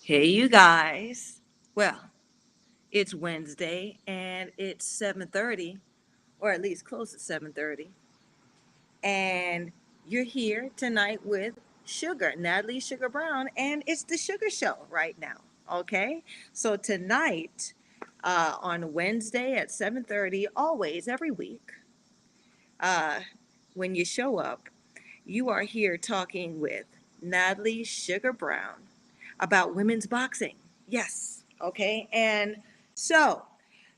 Hey, you guys. Well, it's Wednesday and it's 7:30, or at least close to 7:30, and you're here tonight with Sugar, Natalie Sugar Brown, and it's the Sugar Show right now. Okay, so tonight, on Wednesday at 7:30, always every week, uh, when you show up, you are here talking with Natalie Sugar Brown about women's boxing. Yes. Okay. And so,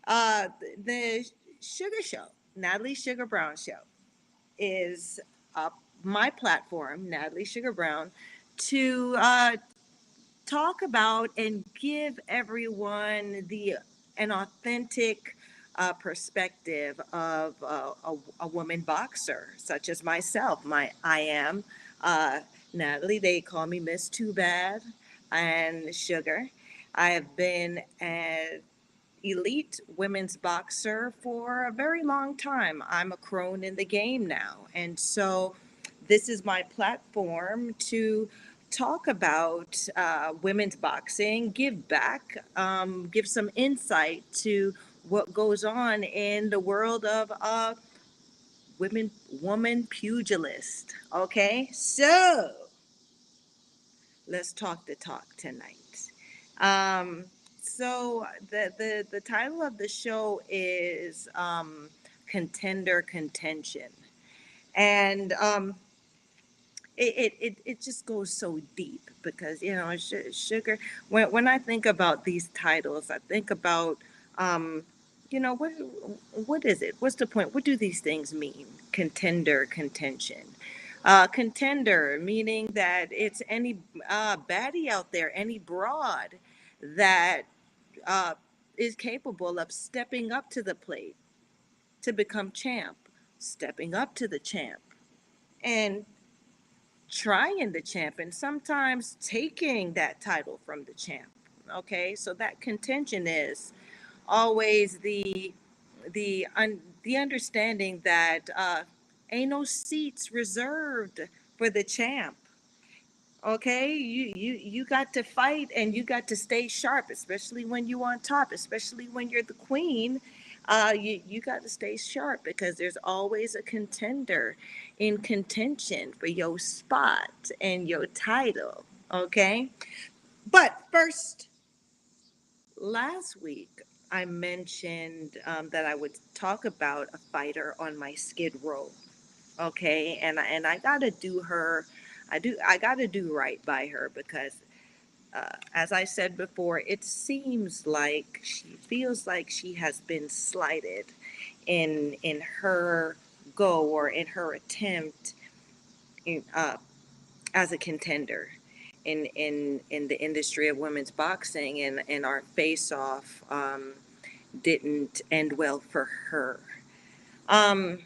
the Sugar Show, Natalie Sugar Brown Show, is my platform, Natalie Sugar Brown, to talk about and give everyone the an authentic perspective of a woman boxer, such as myself. I am uh, Natalie. They call me Miss Too Bad and Sugar. I have been an elite women's boxer for a very long time. I'm a crone in the game now, and so this is my platform to talk about women's boxing, give back, give some insight to what goes on in the world of woman pugilist. Okay, so let's talk the talk tonight. Um, so the title of the show is Contender Contention, and it just goes so deep because sugar. When I think about these titles, I think about um, what is it? What's the point? What do these things mean? Contender, contention. Contender meaning that it's any baddie out there, any broad that uh, is capable of stepping up to the plate to become champ, stepping up to the champ, and trying the champ and sometimes taking that title from the champ. Okay, so that contention is always the understanding that ain't no seats reserved for the champ. Okay, you got to fight and you got to stay sharp, especially when you on top, especially when you're the queen. You got to stay sharp because there's always a contender in contention for your spot and your title. Okay, but first, last week I mentioned that I would talk about a fighter on my skid row. Okay, and I gotta do her. I gotta do right by her because as I said before, it seems like she feels like she has been slighted in her go or in her attempt in, as a contender in the industry of women's boxing, and our face off didn't end well for her. Um,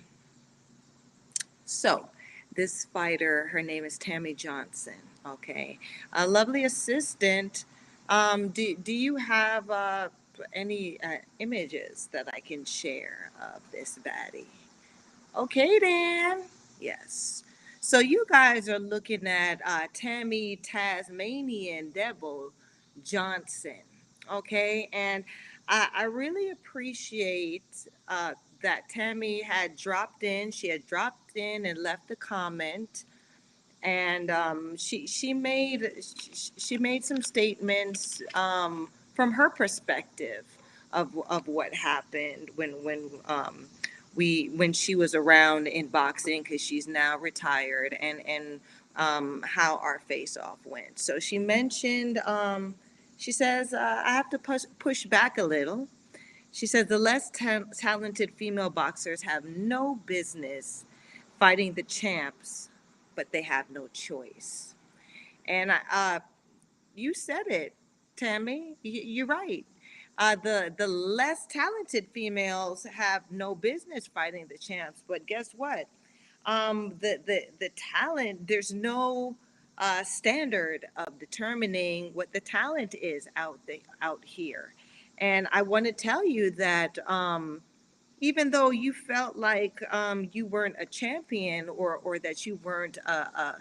So, this fighter, her name is Tammy Johnson. Okay, a lovely assistant. Do you have any images that I can share of this baddie? Okay, then. Yes. So you guys are looking at Tammy Tasmanian Devil Johnson. Okay, and I really appreciate that Tammy had dropped in. She had dropped in and left a comment, and she made some statements from her perspective of what happened when she was around in boxing because she's now retired, and how our face off went. So she mentioned she says I have to push back a little. She says the less talented female boxers have no business fighting the champs, but they have no choice. And you said it, Tammy. You're right. The less talented females have no business fighting the champs, but guess what? The talent, there's no standard of determining what the talent is out here. And I want to tell you that even though you felt like you weren't a champion, or that you weren't a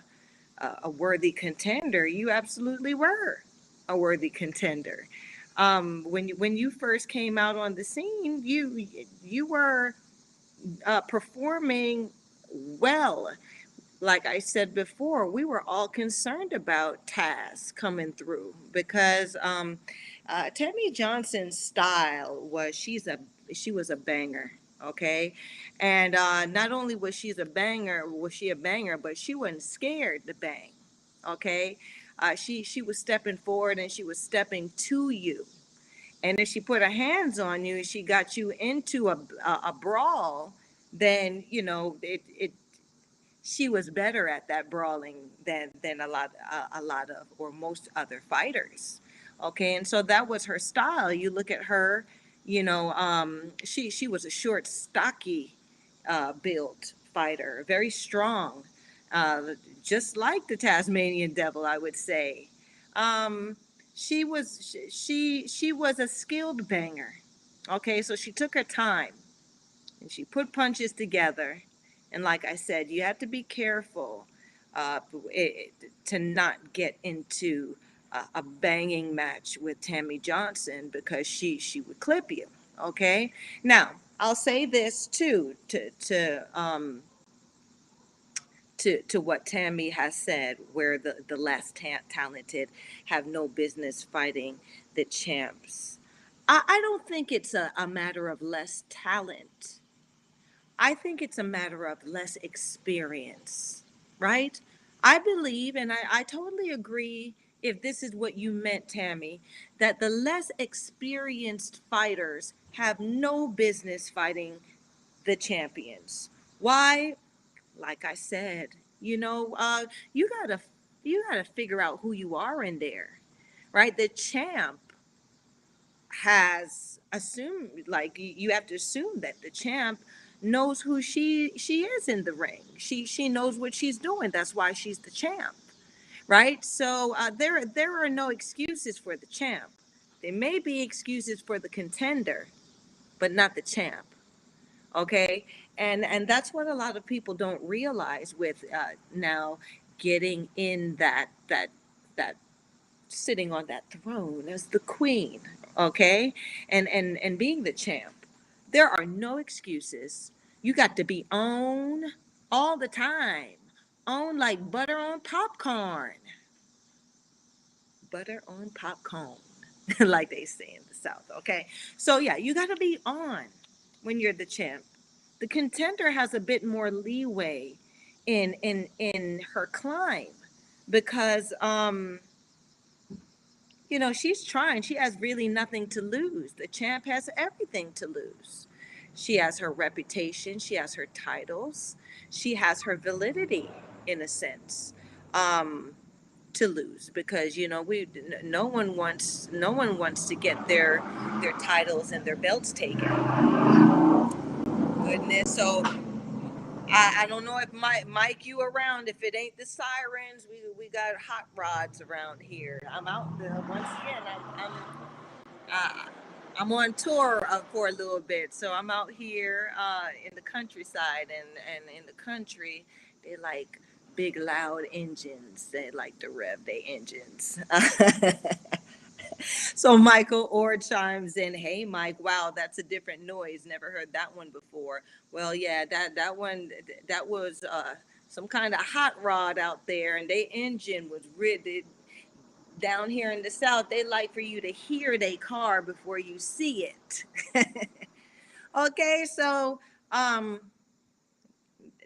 worthy contender, you absolutely were. a worthy contender. When you first came out on the scene, you were performing well. Like I said before, we were all concerned about Taz coming through because Tammy Johnson's style was she was a banger, okay, and not only was she a banger, but she wasn't scared to bang, okay. She was stepping forward and she was stepping to you, and if she put her hands on you, she got you into a brawl, then it she was better at that brawling than a lot of or most other fighters. Okay, and so that was her style. You look at her, she was a short, stocky, built fighter, very strong, uh, just like the Tasmanian Devil, I would say. Um, she was a skilled banger. Okay, so she took her time and she put punches together. And like I said, you have to be careful uh, to not get into a banging match with Tammy Johnson because she would clip you. Okay. Now I'll say this too to what Tammy has said, where the less talented have no business fighting the champs. I don't think it's a matter of less talent. I think it's a matter of less experience, right? I believe, and I totally agree, if this is what you meant, Tammy, that the less experienced fighters have no business fighting the champions. Why? Like I said, you gotta figure out who you are in there, right? The champ has assumed, like you have to assume that the champ knows who she is in the ring. She knows what she's doing. That's why she's the champ, right? So there are no excuses for the champ. There may be excuses for the contender, but not the champ. Okay, and that's what a lot of people don't realize with now getting in that sitting on that throne as the queen, okay, and being the champ. There are no excuses. You got to be on all the time, on like butter on popcorn, butter on popcorn, like they say in the South. Okay, so yeah, you got to be on when you're the champ. The contender has a bit more leeway in her climb because she's trying. She has really nothing to lose. The champ has everything to lose. She has her reputation, she has her titles, she has her validity in a sense. Um, to lose because we no one wants to get their titles and their belts taken. Goodness. So I don't know if Mike you around. If it ain't the sirens, we got hot rods around here. I'm out there once again. Uh, I'm on tour for a little bit, so I'm out here in the countryside, and in the country they like big loud engines. They like to rev their engines. So Michael Orr chimes in, "Hey Mike, wow, that's a different noise. Never heard that one before." Well, yeah, that one that was some kind of hot rod out there, and their engine was really down here in the South. They like for you to hear their car before you see it. Okay, so um,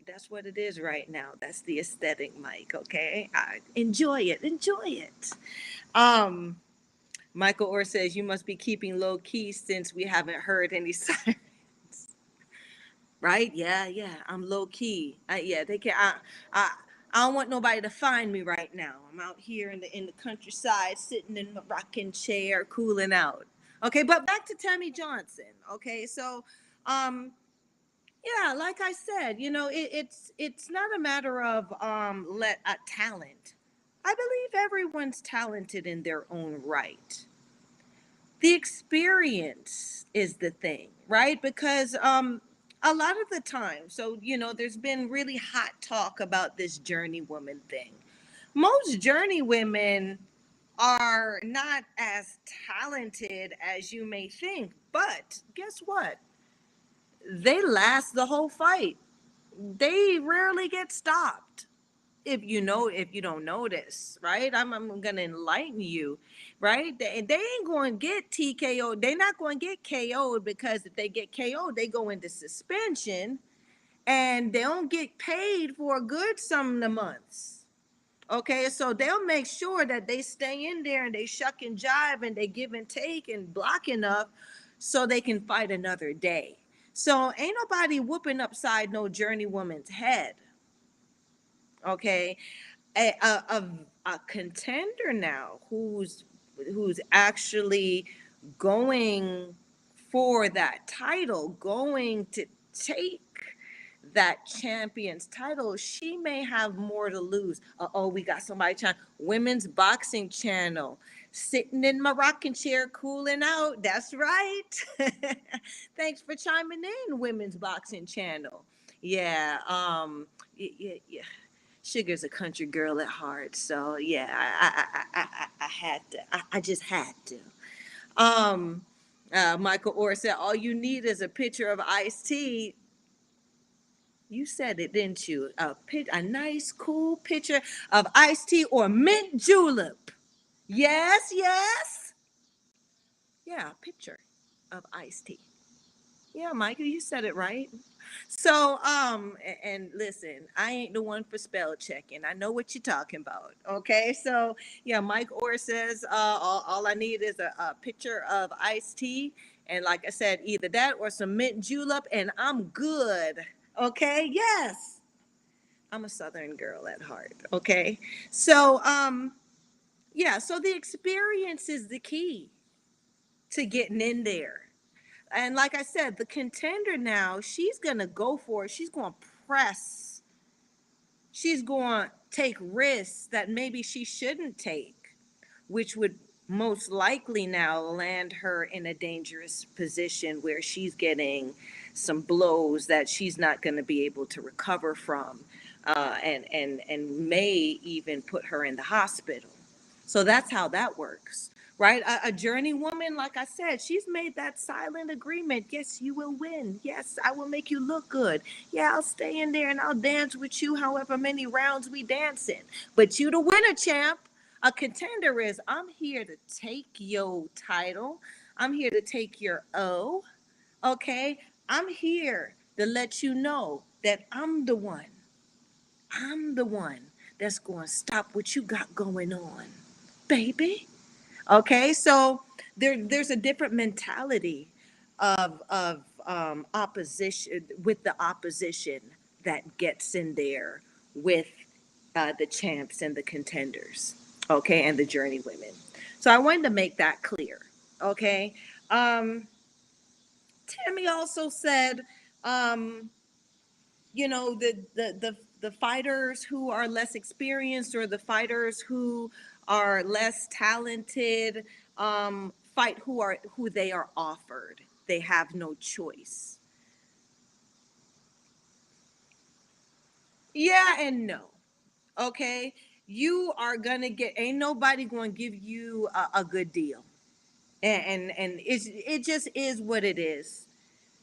that's what it is right now. That's the aesthetic, Mike. Okay, enjoy it, enjoy it. Um, Michael Orr says you must be keeping low key since we haven't heard any sirens. Right? Yeah, yeah. I'm low key. Yeah, they can. I I don't want nobody to find me right now. I'm out here in the countryside, sitting in the rocking chair, cooling out. Okay, but back to Tammy Johnson. Okay, so um, yeah, like I said, it's not a matter of let talent. I believe everyone's talented in their own right. The experience is the thing, right? Because a lot of the time, so there's been really hot talk about this journey woman thing. Most journey women are not as talented as you may think. But guess what? They last the whole fight. They rarely get stopped. If you don't know this, right? I'm gonna enlighten you, right? They ain't going to get TKO. They're not going to get KO'd, because if they get KO'd, they go into suspension and they don't get paid for a good some of the months. Okay, so they'll make sure that they stay in there and they shuck and jive and they give and take and block enough so they can fight another day. So ain't nobody whooping upside no journey woman's head. Okay, a contender now who's actually going for that title, going to take that champion's title, she may have more to lose. Oh, we got somebody trying. Women's boxing channel, sitting in my rocking chair, cooling out. That's right. Thanks for chiming in, Women's Boxing Channel. Yeah. Yeah. Sugar's a country girl at heart, so yeah, I had to. I just had to. Um, Michael Orr said, "All you need is a picture of iced tea." You said it, didn't you? A nice, cool picture of iced tea or mint julep. Yes, yes. Yeah, a picture of iced tea. Yeah, Michael, you said it right. So, and listen, I ain't the one for spell checking. I know what you're talking about. Okay, so yeah, Mike Orr says, all I need is a picture of iced tea, and like I said, either that or some mint julep, and I'm good. Okay, yes, I'm a Southern girl at heart. Okay, so yeah, so the experience is the key to getting in there. And like I said, the contender now, she's going to go for it. She's going to press. She's going to take risks that maybe she shouldn't take, which would most likely now land her in a dangerous position where she's getting some blows that she's not going to be able to recover from, and may even put her in the hospital. So that's how that works, right? A journey woman, like I said, she's made that silent agreement. Yes, you will win. Yes, I will make you look good. Yeah, I'll stay in there and I'll dance with you however many rounds we dance in. But you the winner, champ. A contender is, I'm here to take your title. I'm here to take your O. Okay? I'm here to let you know that I'm the one. I'm the one that's going to stop what you got going on, baby. Okay, so there's a different mentality of opposition, with the opposition that gets in there with the champs and the contenders, okay, and the journey women. So I wanted to make that clear. Okay, um, Tammy also said, um, the fighters who are less experienced, or the fighters who are less talented, fight who they are offered. They have no choice. Yeah and no. Okay, you are gonna get, ain't nobody gonna give you a good deal, and it just is what it is,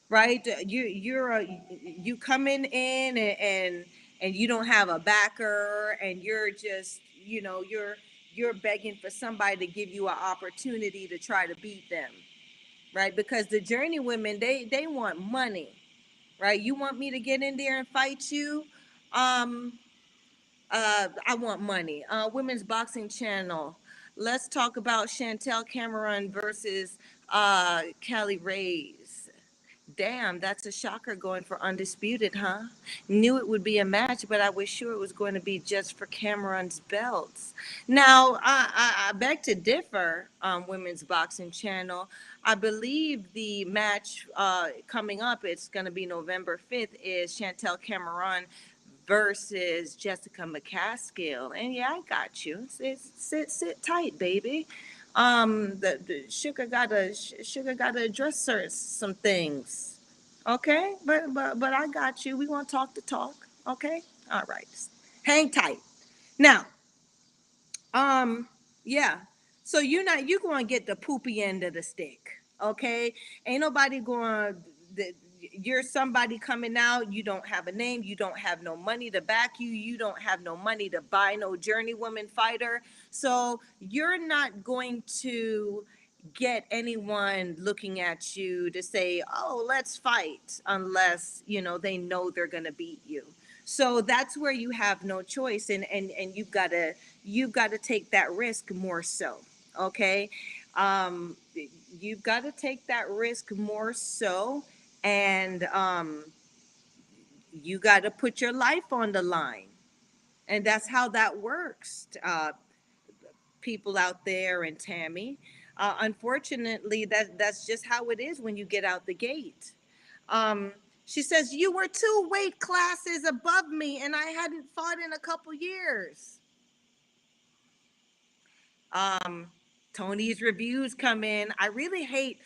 right? You coming in, and you don't have a backer, and you're just, you're begging for somebody to give you an opportunity to try to beat them, right? Because the journey women, they want money, right? You want me to get in there and fight you? um I want money. Women's Boxing Channel. Let's talk about Chantel Cameron versus Callie Reyes. Damn, that's a shocker, going for undisputed, huh? Knew it would be a match, but I was sure it was going to be just for Cameron's belts. Now, I beg to differ on Women's Boxing Channel. I believe the match coming up, it's going to be November 5th, is Chantel Cameron versus Jessica Mccaskill. And yeah, I got you. Sit tight, baby. The sugar gotta address some things. Okay, but I got you. We gonna talk the talk. Okay, all right. Hang tight. Now, um, yeah. So you going to get the poopy end of the stick, okay? Ain't nobody going to, you're somebody coming out, you don't have a name, you don't have no money to back you, you don't have no money to buy no journeywoman fighter. So you're not going to get anyone looking at you to say, "Oh, let's fight," unless, they know they're going to beat you. So that's where you have no choice, and you've got to take that risk more so, okay? um you've got to take that risk more so, and you got to put your life on the line, and that's how that works. People out there, and Tammy, unfortunately, that's just how it is when you get out the gate. um she says, you were 2 weight classes above me and I hadn't fought in a couple years. um Tony's reviews come in. I really hate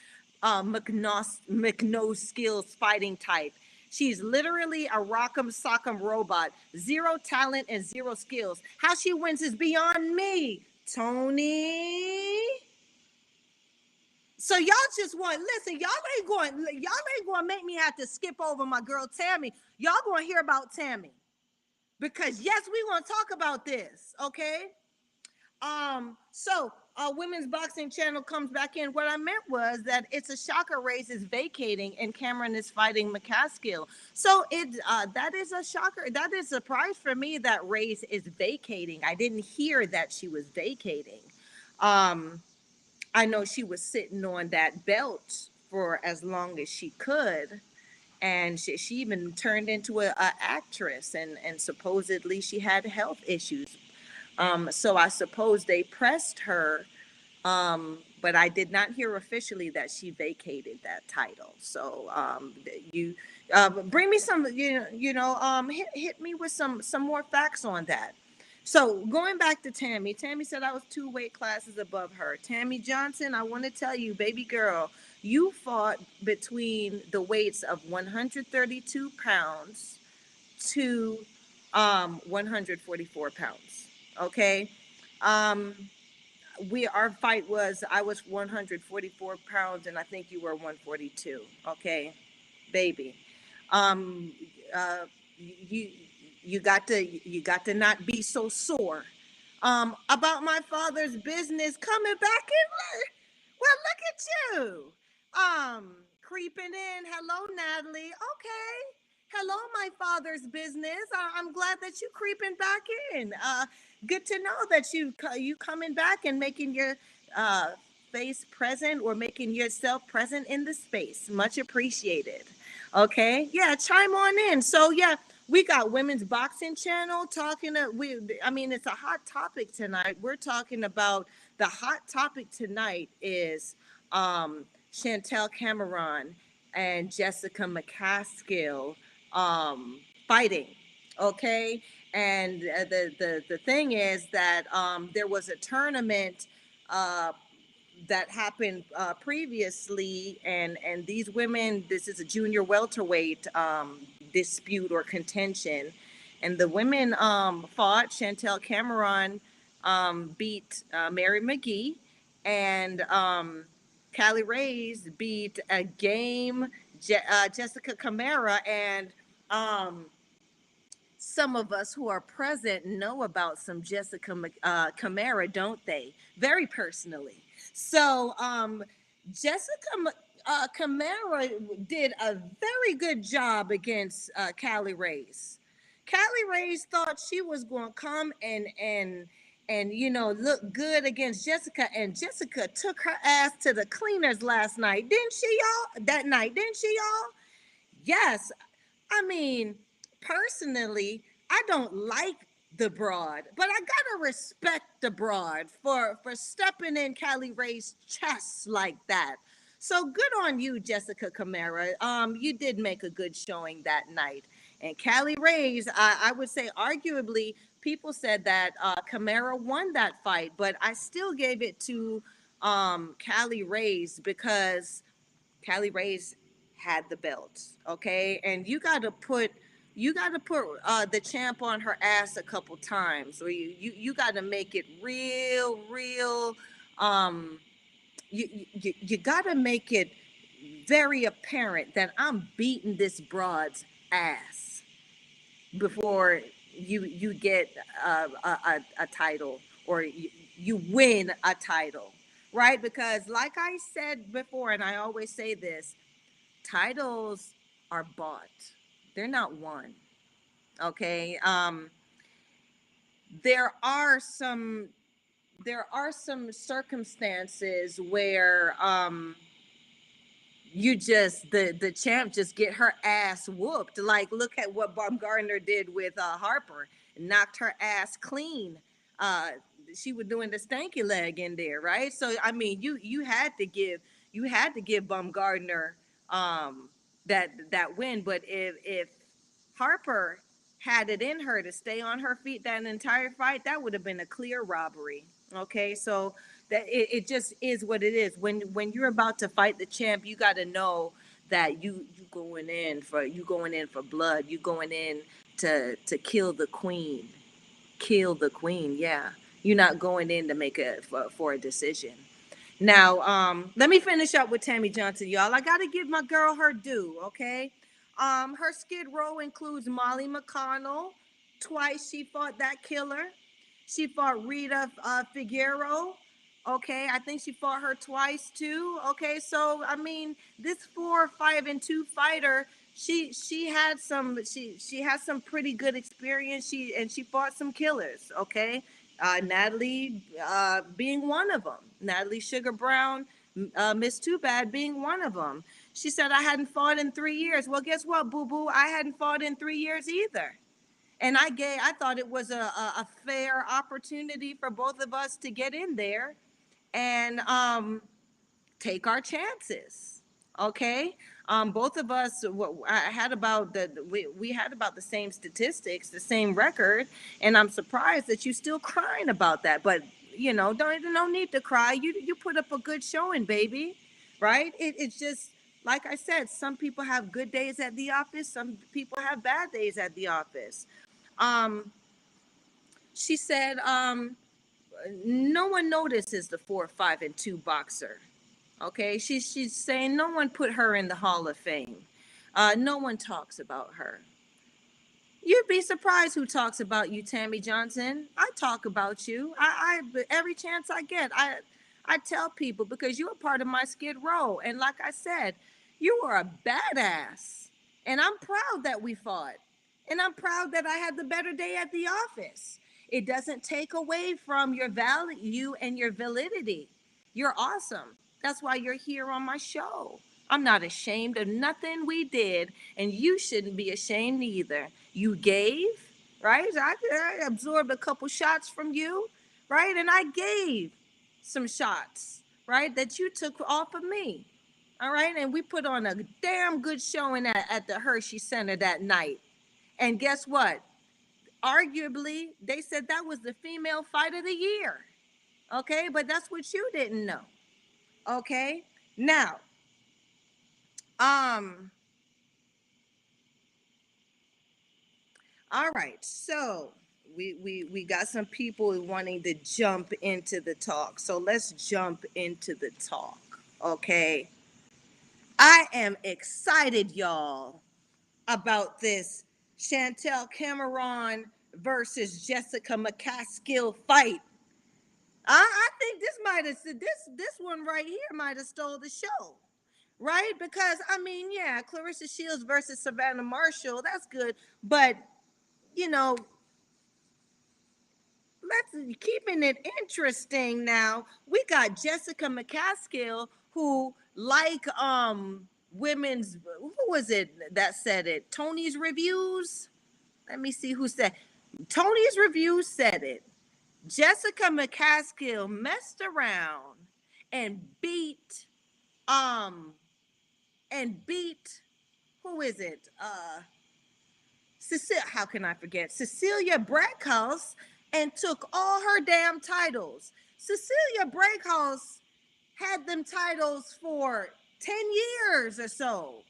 McNoskill's fighting type. She's literally a rock'em sock'em robot. Zero talent and zero skills. How she wins is beyond me, Tony. So y'all just want, listen, y'all ain't going to make me have to skip over my girl Tammy. Y'all going to hear about Tammy because yes, we want to talk about this, okay? Women's boxing channel comes back in. What I meant was that It's a Shocker Race is vacating and Cameron is fighting Mccaskill. So that is a shocker. That is a surprise for me that Race is vacating. I didn't hear that she was vacating. Um, I know she was sitting on that belt for as long as she could. And she even turned into a actress, and supposedly she had health issues. So I suppose they pressed her, but I did not hear officially that she vacated that title. So you bring me some, hit me with some more facts on that. So going back to Tammy, Tammy said I was 2 weight classes above her. Tammy Johnson, I want to tell you, baby girl, you fought between the weights of 132 pounds to 144 pounds. Okay. Um, our fight was, I was 144 pounds and I think you were 142. Okay, baby. Um, uh, you you got to not be so sore. About my father's business coming back in. Well, look at you. Creeping in. Hello, Natalie. Okay. Hello, my father's business. I'm glad that you creeping back in. Good to know that you coming back and making your uh, face present, or making yourself present in the space. Much appreciated. Okay, yeah, chime on in. So yeah, we got women's boxing channel talking. I mean, it's a hot topic tonight. We're talking about the hot topic tonight is Chantel Cameron and Jessica Mccaskill fighting. Okay, and the thing is that there was a tournament uh, that happened previously, and these women, this is a junior welterweight dispute or contention, and the women fought. Chantel Cameron beat Mary Mcgee, and Callie Reyes beat a game Jessica Camara, and um, some of us who are present know about some Jessica Camara, don't they? Very personally. So Jessica Camara did a very good job against Callie Reyes. Callie Reyes thought she was going to come and look good against Jessica, and Jessica took her ass to the cleaners last night, didn't she, y'all? That night, didn't she, y'all? Yes. I mean, personally, I don't like the broad, but I gotta respect the broad for stepping in Callie Ray's chest like that. So good on you, Jessica Camara. You did make a good showing that night. And Callie Ray's, I would say, arguably, people said that Camara won that fight, but I still gave it to Callie Ray's because Callie Ray's had the belts, okay? And you got to put the champ on her ass a couple times, or you got to make it real, real. um, you got to make it very apparent that I'm beating this broad's ass before you get a title, or you win a title, right? Because like I said before, and I always say this, titles are bought, they're not won. Okay. There are some there are some circumstances where you just the champ just get her ass whooped. Like, look at what Bob Gardner did with Harper, knocked her ass clean. uh she was doing the stanky leg in there, right? So I mean, you had to give Gardner that win. But if Harper had it in her to stay on her feet that entire fight, that would have been a clear robbery. Okay, so that it just is what it is. When you're about to fight the champ, you got to know that you going in for blood. You going in to kill the queen. Kill the queen. Yeah, you're not going in to make for a decision. Now, let me finish up with Tammy Johnson, y'all. I gotta give my girl her due, okay? Her skid row includes Molly McConnell. Twice she fought that killer. She fought Rita Figueroa. Okay, I think she fought her twice too. Okay, so I mean, this 4-5-2 fighter, she had some pretty good experience. She fought some killers. Okay, Natalie being one of them. Natalie Sugar Brown, Miss Too Bad being one of them. She said, I hadn't fought in 3 years. Well, guess what, boo boo? I hadn't fought in 3 years either. And I thought it was a fair opportunity for both of us to get in there and take our chances. Okay. Both of us, I had about we had about the same statistics, the same record, and I'm surprised that you still crying about that. But don't no need to cry. You put up a good showing, baby. Right? It's just like I said. Some people have good days at the office. Some people have bad days at the office. Um, she said, no one notices the 4-5-2 boxer. Okay, she's saying no one put her in the Hall of Fame. No one talks about her. You'd be surprised who talks about you, Tammy Johnson. I talk about you. Every chance I get, I tell people because you're a part of my skid row. And like I said, you were a badass. And I'm proud that we fought. And I'm proud that I had the better day at the office. It doesn't take away from your value and your validity. You're awesome. That's why you're here on my show. I'm not ashamed of nothing we did, and you shouldn't be ashamed either. You gave, right? I absorbed a couple shots from you, right? And I gave some shots, right, that you took off of me. All right. And we put on a damn good showing at the Hershey Center that night. And guess what? Arguably, they said that was the female fight of the year. Okay. But that's what you didn't know. Okay. Now, um, all right. So we got some people wanting to jump into the talk. So let's jump into the talk. Okay. I am excited, y'all, about this Chantel Cameron versus Jessica Mccaskill fight. I think this one right here might have stole the show. Right? Because I mean, yeah, Clarissa Shields versus Savannah Marshall, that's good. But you know, let's keeping it interesting now. We got Jessica Mccaskill, who like women's, who was it that said it? Tony's Reviews. Let me see who said. Tony's Reviews said it. Jessica Mccaskill messed around and beat um and beat, who is it? Cecilia, how can I forget? Cecilia Brackhouse, and took all her damn titles. Cecilia Brackhouse had them titles for 10 years or so.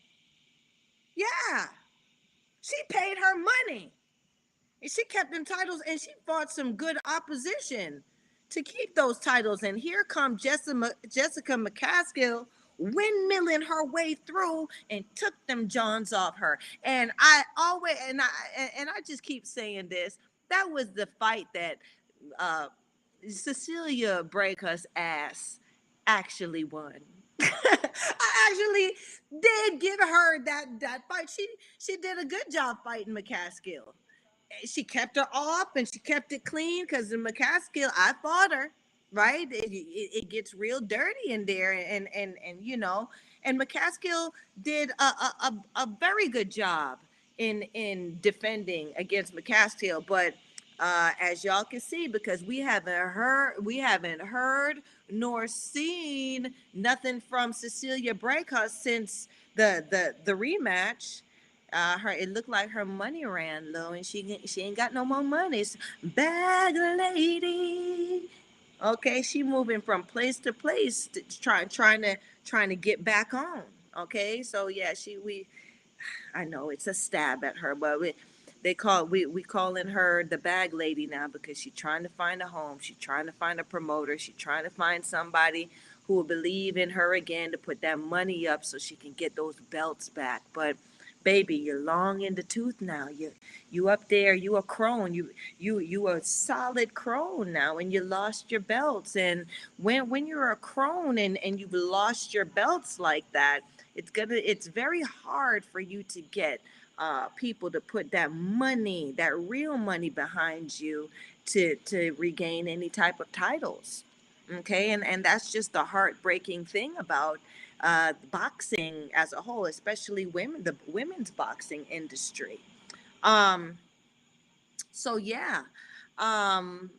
Yeah. She paid her money. And she kept them titles and she fought some good opposition. to keep those titles. And here comes Jessica Mccaskill windmilling her way through and took them Johns off her. And I just keep saying this. That was the fight that uh, Cecilia Breaker's ass actually won. I actually did give her that fight. She did a good job fighting Mccaskill. She kept her off and she kept it clean because in Mccaskill, I fought her. Right, it gets real dirty in there, and Mccaskill did a very good job in defending against Mccaskill, but as y'all can see, because we haven't heard nor seen nothing from Cecilia Brækhus since the rematch. It looked like her money ran low, and she ain't got no more money. It's bag lady. Okay, she moving from place to place, trying to get back on. Okay, so yeah, I know it's a stab at her, but we calling her the bag lady now because she's trying to find a home. She's trying to find a promoter. She's trying to find somebody who will believe in her again to put that money up so she can get those belts back. But baby, you're long in the tooth now. You up there. You a crone. You a solid crone now, and you lost your belts. And when you're a crone and you've lost your belts like that, it's very hard for you to get people to put that money, that real money behind you to regain any type of titles. Okay, and that's just the heartbreaking thing about boxing as a whole, especially the women's boxing industry. Um, so yeah, um,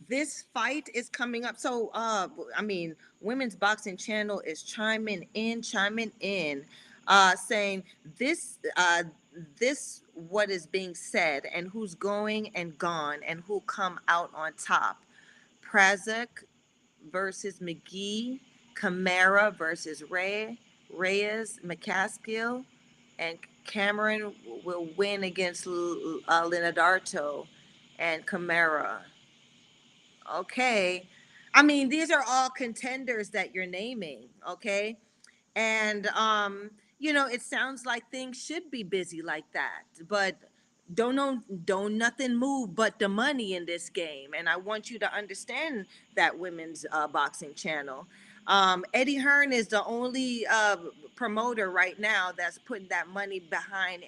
this fight is coming up. So I mean, Women's Boxing Channel is chiming in, saying this what is being said and who's going and gone and who come out on top. Prazak versus Mcgee, Camara versus Reyes, Mccaskill, and Cameron will win against Leonardo and Camara. Okay. I mean, these are all contenders that you're naming, okay? And it sounds like things should be busy like that, but don't nothing move but the money in this game. And I want you to understand that women's boxing channel. Eddie Hearn is the only promoter right now that's putting that money behind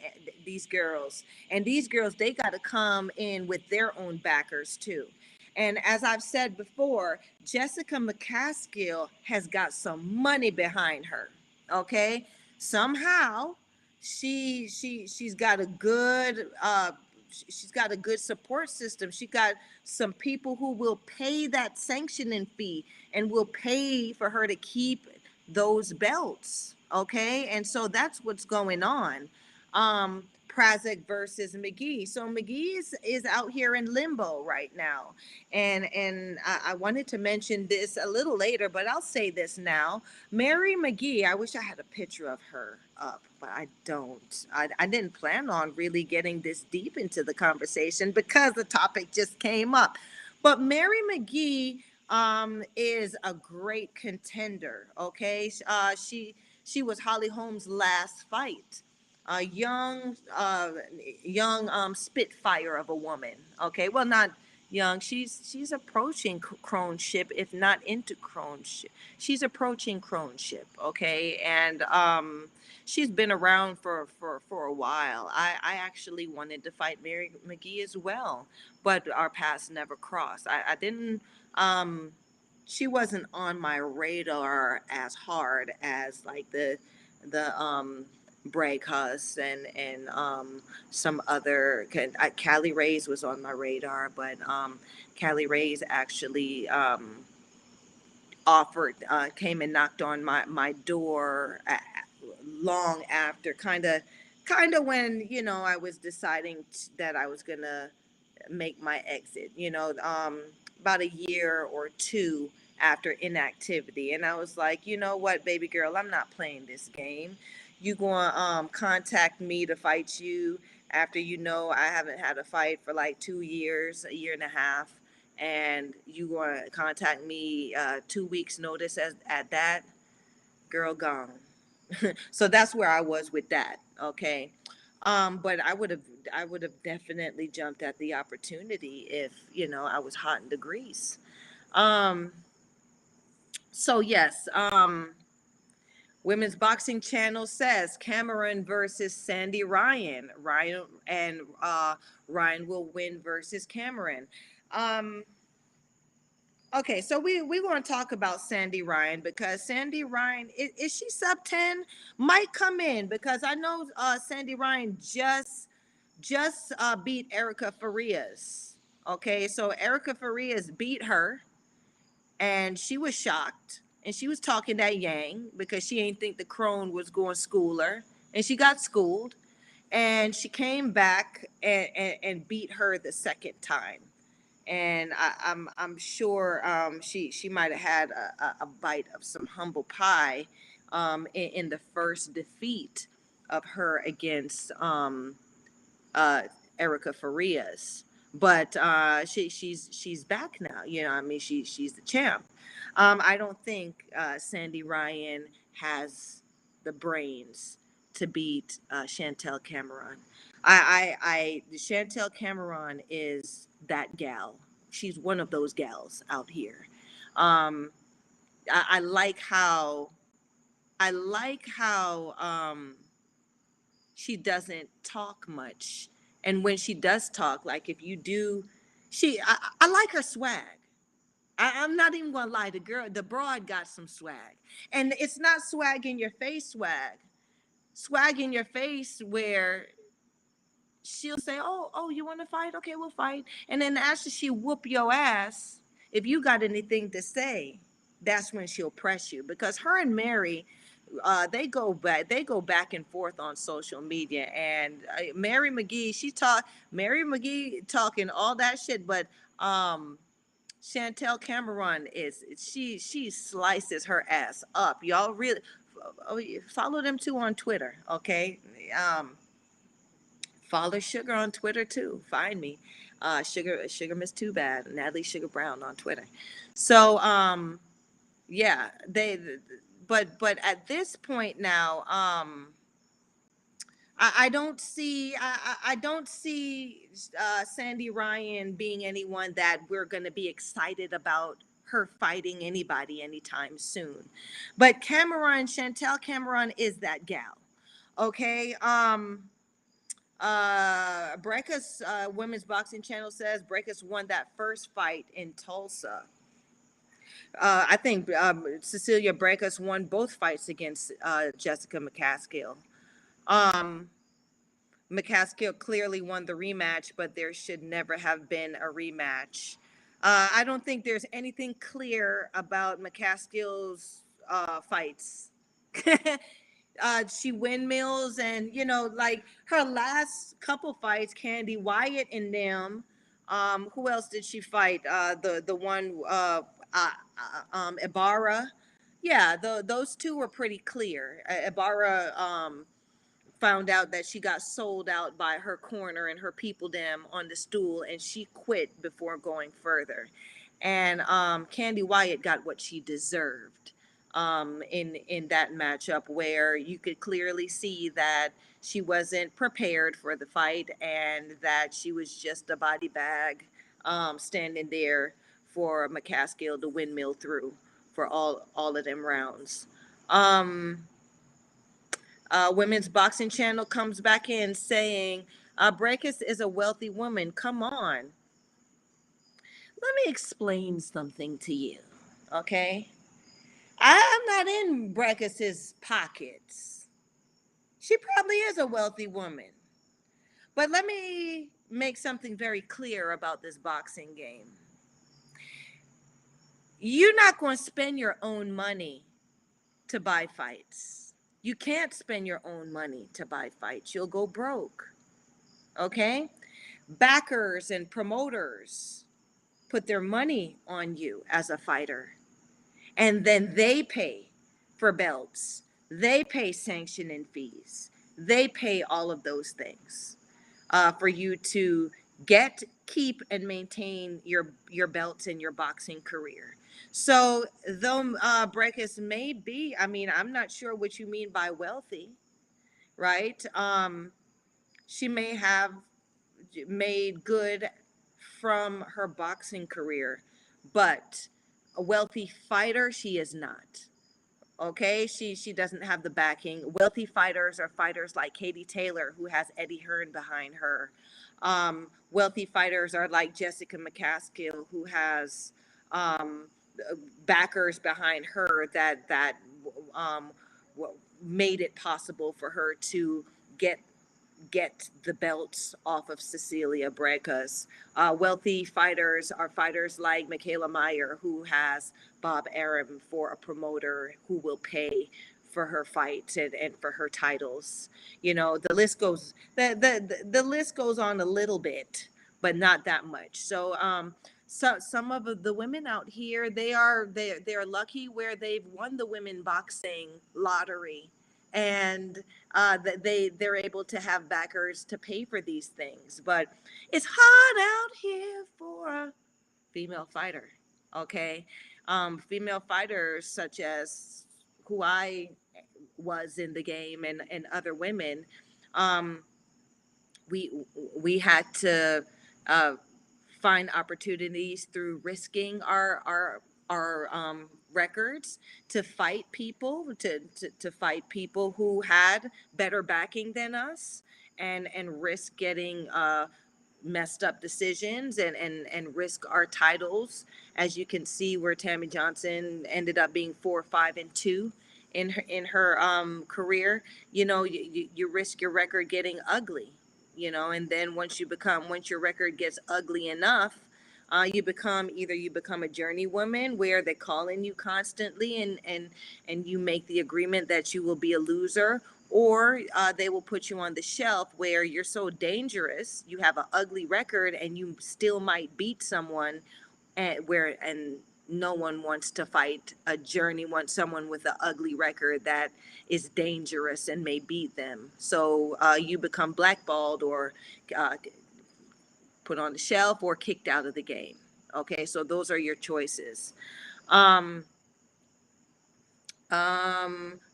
these girls. And these girls, they got to come in with their own backers too. And as I've said before, Jessica Mccaskill has got some money behind her. Okay, somehow she's got a good she's got a good support system. She got some people who will pay that sanctioning fee and will pay for her to keep those belts. Okay, and so that's what's going on. Prazak versus Mcgee. So Mcgee is out here in limbo right now, and I wanted to mention this a little later, but I'll say this now. Mary Mcgee. I wish I had a picture of her up, but I don't. I didn't plan on really getting this deep into the conversation because the topic just came up. But Mary Mcgee is a great contender. Okay, she was Holly Holm's last fight, a young spitfire of a woman. Okay, well, not young. She's approaching croneship, if not into croneship. She's approaching croneship. Okay, and she's been around for a while. I actually wanted to fight Mary Mcgee as well, but our paths never crossed. I didn't. She wasn't on my radar as hard as like the Brækhus and some other. Callie Ray's was on my radar, but Callie Ray's actually offered came and knocked on my door long after, kind of when I was deciding that I was gonna make my exit, about a year or two after inactivity. And I was like, you know what, baby girl, I'm not playing this game. You gonna contact me to fight you after I haven't had a fight for like 2 years, a year and a half. and you going to contact me 2 weeks notice at that, girl, gone. So that's where I was with that. Okay. But I would have definitely jumped at the opportunity if, I was hot in the grease. Um, so yes, Women's Boxing Channel says Cameron versus Sandy Ryan. Ryan will win versus Cameron. Um, okay, so we want to talk about Sandy Ryan because Sandy Ryan is she sub 10? Might come in because I know Sandy Ryan just beat Erica Farias. Okay, so Erica Farias beat her and she was shocked and she was talking that yang because she ain't think the crone was going to school her, and she got schooled, and she came back and beat her the second time. And I'm sure she might have had a bite of some humble pie in the first defeat of her against uh, Erica Farias. But she's back now. I mean, she's the champ. I don't think Sandy Ryan has the brains to beat Chantel Cameron. Chantel Cameron is that gal. She's one of those gals out here. Um, I like how she doesn't talk much, and when she does talk, like if you do, I like her swag. I'm not even gonna lie, the broad got some swag, and it's not swag in your face swag in your face where she'll say, "Oh, you want to fight? Okay, we'll fight." And then after she whoop your ass, if you got anything to say, that's when she'll press you, because her and Mary, they go back and forth on social media, and Mary Mcgee talking all that shit, but um Chantel Cameron she slices her ass up. Y'all really follow them too on Twitter, okay? Um, Follow Sugar on Twitter too. Find me, Sugar Miss Too Bad, Natalie SUGAR Brown on Twitter. So yeah, but at this point now, I don't see Sandy Ryan being anyone that we're going to be excited about her fighting anybody anytime soon. But Chantel Cameron is that gal. Okay. Brekus, Women's Boxing Channel says Brekus won that first fight in Tulsa. I think Cecilia Brekus won both fights against Jessica Mccaskill. Um, Mccaskill clearly won the rematch, but there should never have been a rematch. I don't think there's anything clear about Mccaskill's fights. She windmills, and like her last couple fights, Candy Wyatt and them. Who else did she fight? The one Ibarra. Yeah, those two were pretty clear. Ibarra found out that she got sold out by her corner and her people them on the stool, and she quit before going further. And Candy Wyatt got what she deserved in that matchup, where you could clearly see that she wasn't prepared for the fight and that she was just a body bag standing there for Mccaskill to windmill through for all of them rounds. Um, Women's Boxing Channel comes back in saying, Breakus is a wealthy woman. Come on. Let me explain something to you, okay? I'm not in Brekus's pockets. She probably is a wealthy woman. But let me make something very clear about this boxing game. You're not going to spend your own money to buy fights. You can't spend your own money to buy fights. You'll go broke. Okay? Backers and promoters put their money on you as a fighter, and then they pay for belts, they pay sanctioning fees, they pay all of those things for you to get keep and maintain your belts in your boxing career. So though Breckus may be, I mean, I'm not sure what you mean by wealthy, right? She may have made good from her boxing career, but a wealthy fighter, she is not. Okay, she doesn't have the backing. Wealthy fighters are fighters like Katie Taylor, who has Eddie Hearn behind her. Wealthy fighters are like Jessica Mccaskill, who has um, backers behind her that um, made it possible for her to get get the belts off of Cecilia Brækhus. Wealthy fighters are fighters like Michaela Meyer, who has Bob Arum for a promoter who will pay for her fights and for her titles. You know, the list goes the list goes on a little bit, but not that much. So some of the women out here, they're lucky where they've won the women boxing lottery, and they're able to have backers to pay for these things. But it's hard out here for a female fighter. Okay, female fighters such as who I was in the game, and other women, um, we we had to uh, find opportunities through risking our records to fight people, to fight people who had better backing than us, and risk getting messed up decisions, and risk our titles. As you can see, where Tammy Johnson ended up being 4-5-2 in her career. You know, you risk your record getting ugly. You know, and then once your record gets ugly enough, you become a journeywoman where they're calling you constantly, and you make the agreement that you will be a loser, or they will put you on the shelf where you're so dangerous, you have an ugly record, and you still might beat someone, and no one wants to fight someone with an ugly record that is dangerous and may beat them. So you become blackballed, or uh, put on the shelf, or kicked out of the game. Okay, so those are your choices. Um,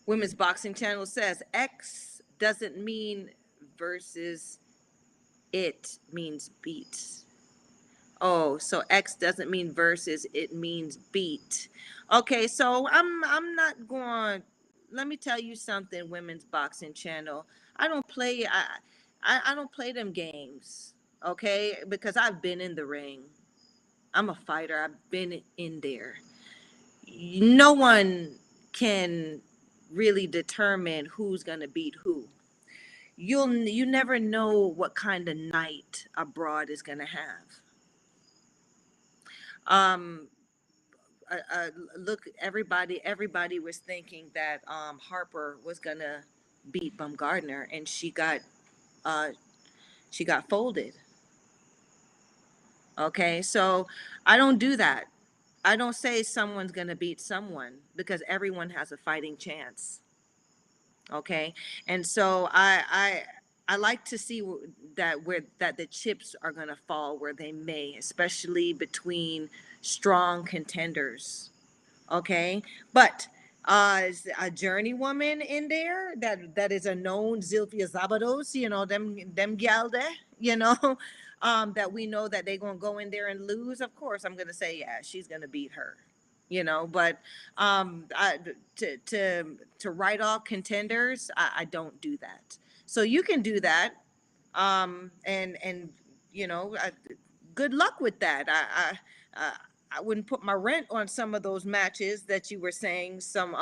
Women's Boxing Channel says X doesn't mean versus, it means beat. Oh, so X doesn't mean versus, it means beat. Okay, so I'm not going. Let me tell you something, Women's Boxing Channel. I don't play I don't play them games. Okay, because I've been in the ring. I'm a fighter. I've been in there. No one can really determine who's gonna beat who. You never know what kind of night a broad is gonna have. Um, Look, everybody was thinking that Harper was gonna beat Bumgardner, and uh, she got folded. Okay, so I don't do that. I don't say someone's gonna beat someone, because everyone has a fighting chance. Okay, and so I like to see that the chips are gonna fall where they may, especially between strong contenders. Okay, but is a journey woman in there that is a known Zilfia Zabados, you know, them gal there, you know, that we know that they're gonna go in there and lose. Of course, I'm gonna say, yeah, she's gonna beat her, you know. But I, to write off contenders, I don't do that. So you can do that, and you know, good luck with that. I wouldn't put my rent on some of those matches that you were saying. Some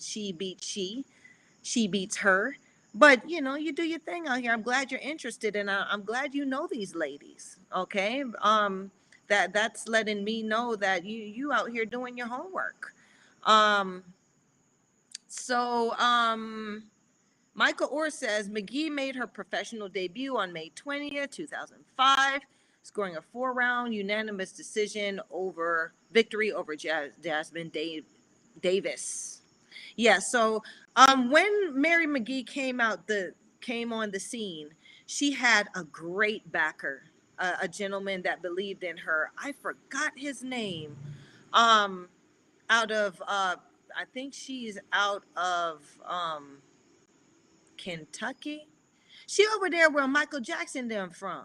she beats her. But you know, you do your thing out here. I'm glad you're interested, and I'm glad you know these ladies. Okay, that's letting me know that you out here doing your homework. Um, so Michael Orr says Mcgee made her professional debut on May 20th, 2005, scoring a 4-round unanimous decision over victory over Jasmine Davis. Yeah, so when Mary Mcgee came on the scene, she had a great backer. a gentleman that believed in her. I forgot his name. Um, Out of I think she's out of Kentucky. She over there where Michael Jackson them from.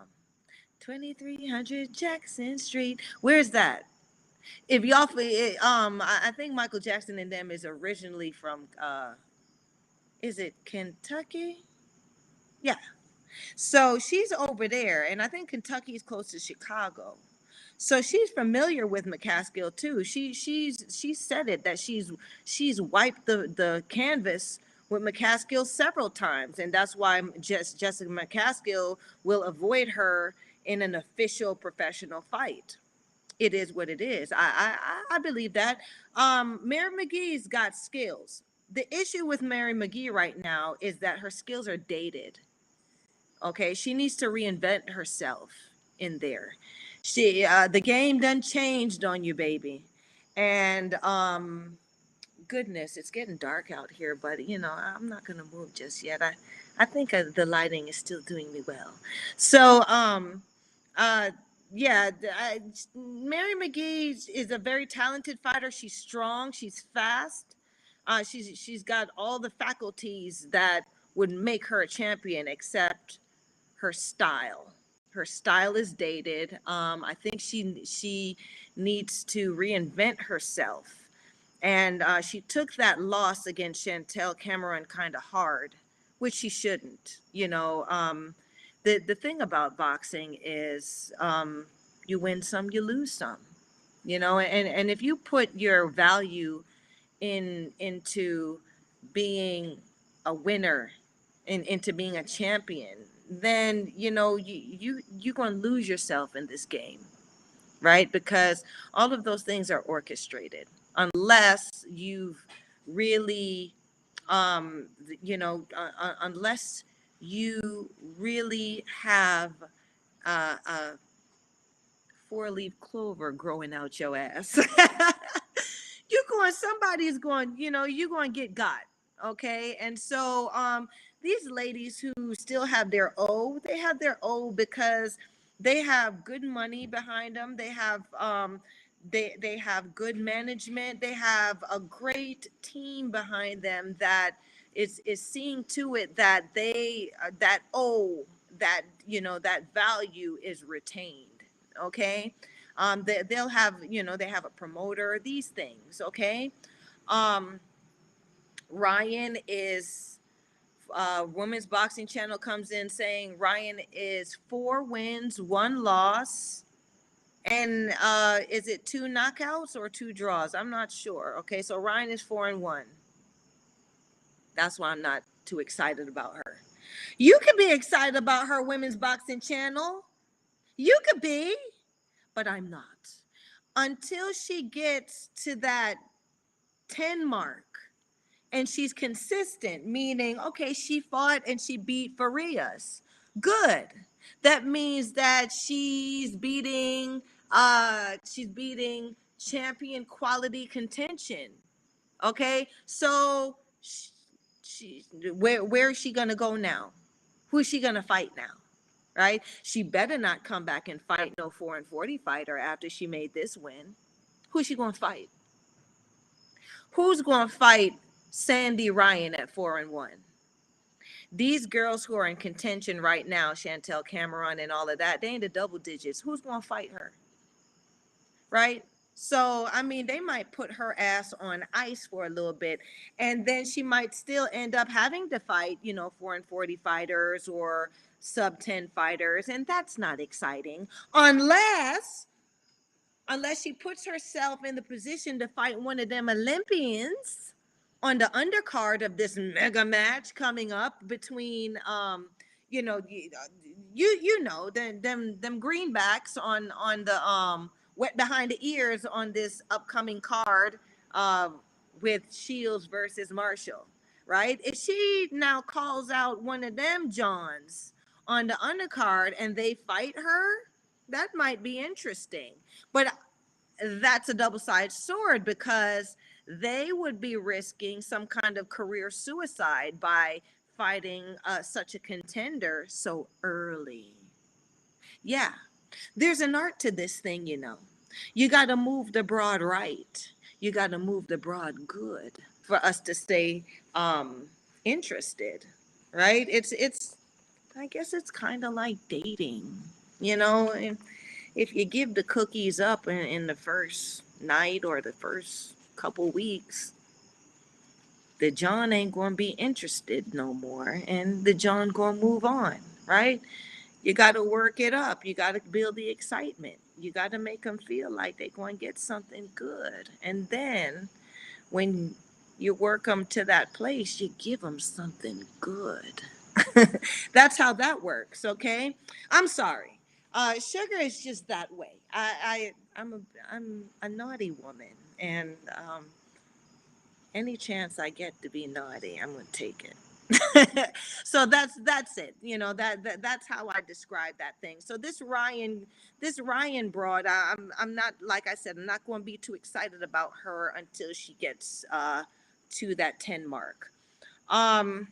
2300 Jackson Street. Where's that? If y'all, I think Michael Jackson and them is originally from, is it Kentucky? Yeah. So she's over there, and I think Kentucky is close to Chicago. So she's familiar with Mccaskill too. She said it that she's wiped the canvas with Mccaskill several times, and that's why Jessica Mccaskill will avoid her in an official professional fight. It is what it is. I believe that. Mary McGee's got skills. The issue with Mary McGee right now is that her skills are dated. Okay, she needs to reinvent herself in there. The game done changed on you, baby, and goodness, it's getting dark out here, but I'm not gonna move just yet. I think the lighting is still doing me well. So uh, yeah, Mary McGee is a very talented fighter. She's strong. She's fast. She's got all the faculties that would make her a champion, except her style. Her style is dated. I think she needs to reinvent herself, and she took that loss against Chantel Cameron kind of hard, which she shouldn't. The thing about boxing is, you win some, you lose some. And if you put your value into being a winner, into being a champion, then you're going to lose yourself in this game, right? Because all of those things are orchestrated, unless you've really, unless you really have a four-leaf clover growing out your ass. Somebody's going, you're going to get got. Okay. And so, these ladies who still have their they have their because they have good money behind them. They have good management. They have a great team behind them that is seeing to it that that value is retained. Okay. They'll have, they have a promoter, these things. Okay. um Ryan is, women's boxing channel comes in saying Ryan is 4 wins, 1 loss, and is it 2 knockouts or 2 draws? I'm not sure. Okay, so Ryan is 4-1. That's why I'm not too excited about her. You could be excited about her, women's boxing channel. You could be, but I'm not. Until she gets to that 10 mark and she's consistent, meaning, okay, she fought and she beat Farias. Good. That means that she's beating champion quality contention. Okay? So where is she gonna go now? Who is she gonna fight now? Right? She better not come back and fight no 4-40 fighter after she made this win. Who's she gonna fight? Who's gonna fight Sandy Ryan at 4-1? These girls who are in contention right now, Chantel Cameron and all of that, they ain't the double digits. Who's gonna fight her? Right? So, I mean, they might put her ass on ice for a little bit, and then she might still end up having to fight, 4-40 fighters or sub 10 fighters, and that's not exciting unless she puts herself in the position to fight one of them Olympians on the undercard of this mega match coming up between, you know them greenbacks on the wet behind the ears on this upcoming card, uh, with Shields versus Marshall, right? If she now calls out one of them Johns on the undercard and they fight her, that might be interesting. But that's a double-sided sword, because they would be risking some kind of career suicide by fighting such a contender so early. Yeah. There's an art to this thing, you know. You got to move the broad right. You got to move the broad good for us to stay interested, right? It's I guess it's kind of like dating, you know. If you give the cookies up in the first night or the first couple weeks, the John ain't gonna be interested no more, and the John gonna move on, right? You got to work it up. You got to build the excitement. You got to make them feel like they're going to get something good, and then when you work them to that place, you give them something good. That's how that works. Okay, I'm sorry. Sugar is just that way. I'm a naughty woman, and any chance I get to be naughty, I'm gonna take it. So that's it. You know that's how I describe that thing. So this Ryan broad, I'm not, like I said, I'm not going to be too excited about her until she gets to that 10 mark. Um,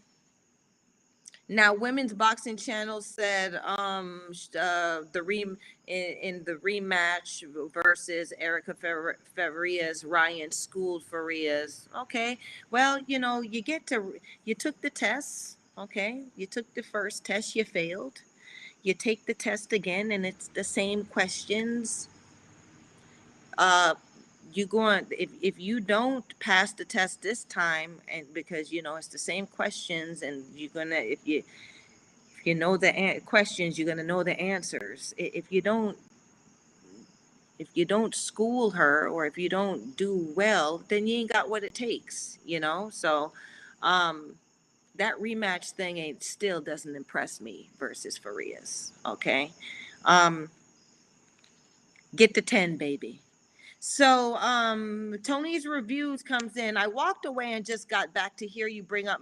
Now, Women's Boxing Channel said in the rematch versus Erica Farias, Ryan schooled Farias. Okay, well, you know, you took the test. Okay, you took the first test, you failed. You take the test again, and it's the same questions. Uh, you going if you don't pass the test this time, and because you know it's the same questions, and you're gonna if you know the questions, you're going to know the answers. If you don't school her, or if you don't do well, then you ain't got what it takes, you know. So um that rematch thing ain't still doesn't impress me versus Farias. Okay. um get to 10, baby. So Tony's reviews comes in. I walked away and just got back to hear you bring up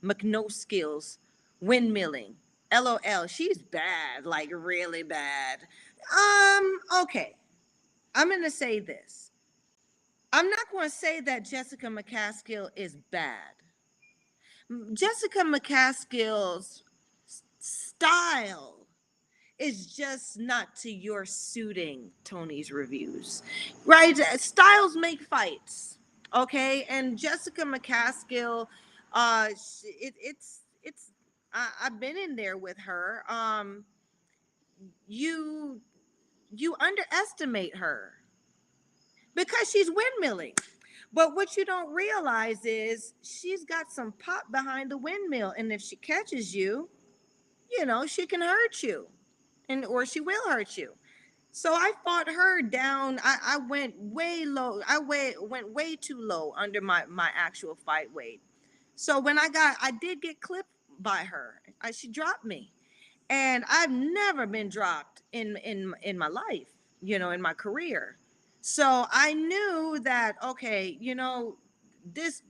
Mcnoskill's windmilling. LOL. She's bad, like really bad. Okay. I'm gonna say this. I'm not gonna say that Jessica Mccaskill is bad. Jessica McCaskill's style is just not to your suiting, Tony's reviews, right? Styles make fights, okay? And Jessica McCaskill, it's I've been in there with her. You you underestimate her because she's windmilling. But what you don't realize is she's got some pop behind the windmill, and if she catches you, you know she can hurt you, and or she will hurt you. So I fought her down. I went way low. Went way too low under my actual fight weight. So when I did get clipped by her. She dropped me, and I've never been dropped in my life, you know, in my career. So I knew that okay, you know, this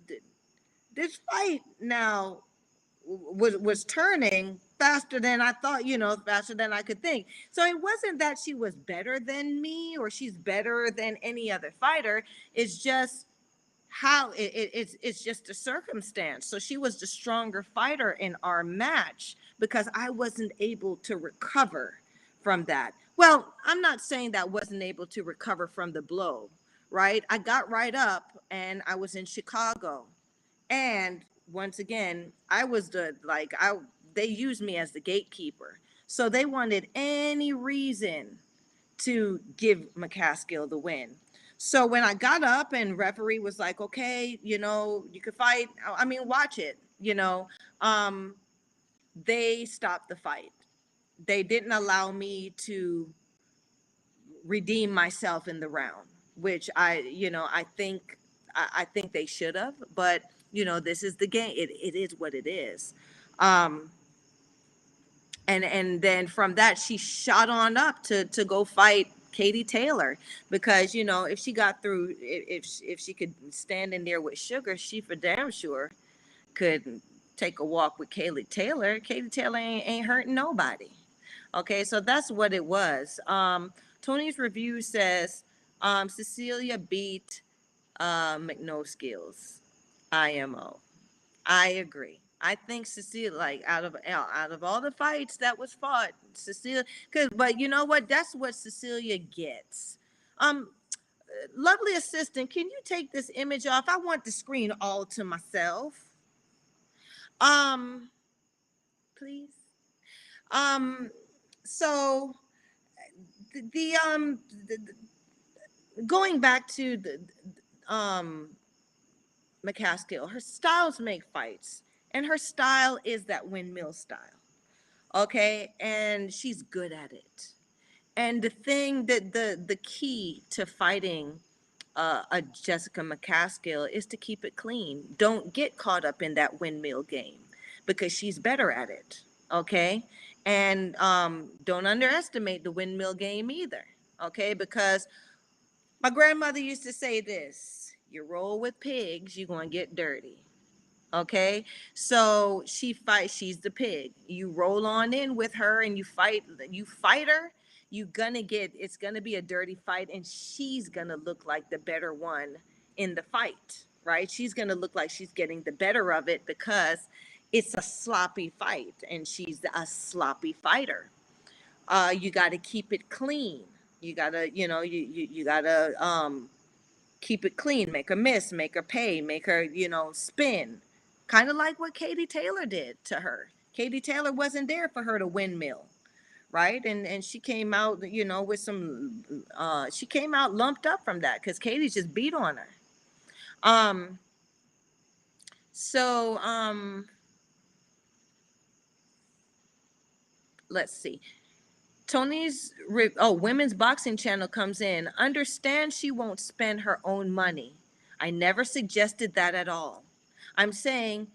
this fight now was turning faster than I thought, you know, faster than I could think. So it wasn't that she was better than me or she's better than any other fighter. It's just how it's just a circumstance. So she was the stronger fighter in our match because I wasn't able to recover from that. Well, I'm not saying that I wasn't able to recover from the blow, right? I got right up and I was in Chicago. And once again, I was the like I they used me as the gatekeeper. So they wanted any reason to give Mccaskill the win. So when I got up and referee was like, okay, you know, you could fight. I mean, watch it, you know. Um, they stopped the fight. They didn't allow me to redeem myself in the round, which I think they should have, but you know, this is the game. It is what it is. Um, and then from that she shot on up to go fight Katie Taylor because you know if she got through if she could stand in there with Sugar, she for damn sure could take a walk with Kaylee Taylor. Katie Taylor ain't hurting nobody. Okay, so that's what it was. Tony's review says Cecilia beat McNoskills IMO. I agree. I think Cecilia, like out of all the fights that was fought, Cecilia, cause but you know what? That's what Cecilia gets. Um, Lovely assistant, can you take this image off? I want the screen all to myself. Um, please. Um, so going back to the um Mccaskill, her styles make fights, and her style is that windmill style. Okay, and she's good at it. And the thing that the key to fighting a Jessica Mccaskill is to keep it clean. Don't get caught up in that windmill game because she's better at it. Okay, and don't underestimate the windmill game either. Okay, because my grandmother used to say this: you roll with pigs, you're gonna get dirty. Okay, so she fights, she's the pig, you roll on in with her and you fight her, you gonna get, it's gonna be a dirty fight, and she's gonna look like the better one in the fight, right? She's gonna look like she's getting the better of it because it's a sloppy fight and she's a sloppy fighter. You got to keep it clean. You gotta, you gotta keep it clean, make her miss, make her pay, make her, spin. Kind of like what Katie Taylor did to her. Katie Taylor wasn't there for her to windmill, right? And she came out, with some she came out lumped up from that because Katie just beat on her. Um so let's see. Women's boxing channel comes in. Understand she won't spend her own money. I never suggested that at all. I'm saying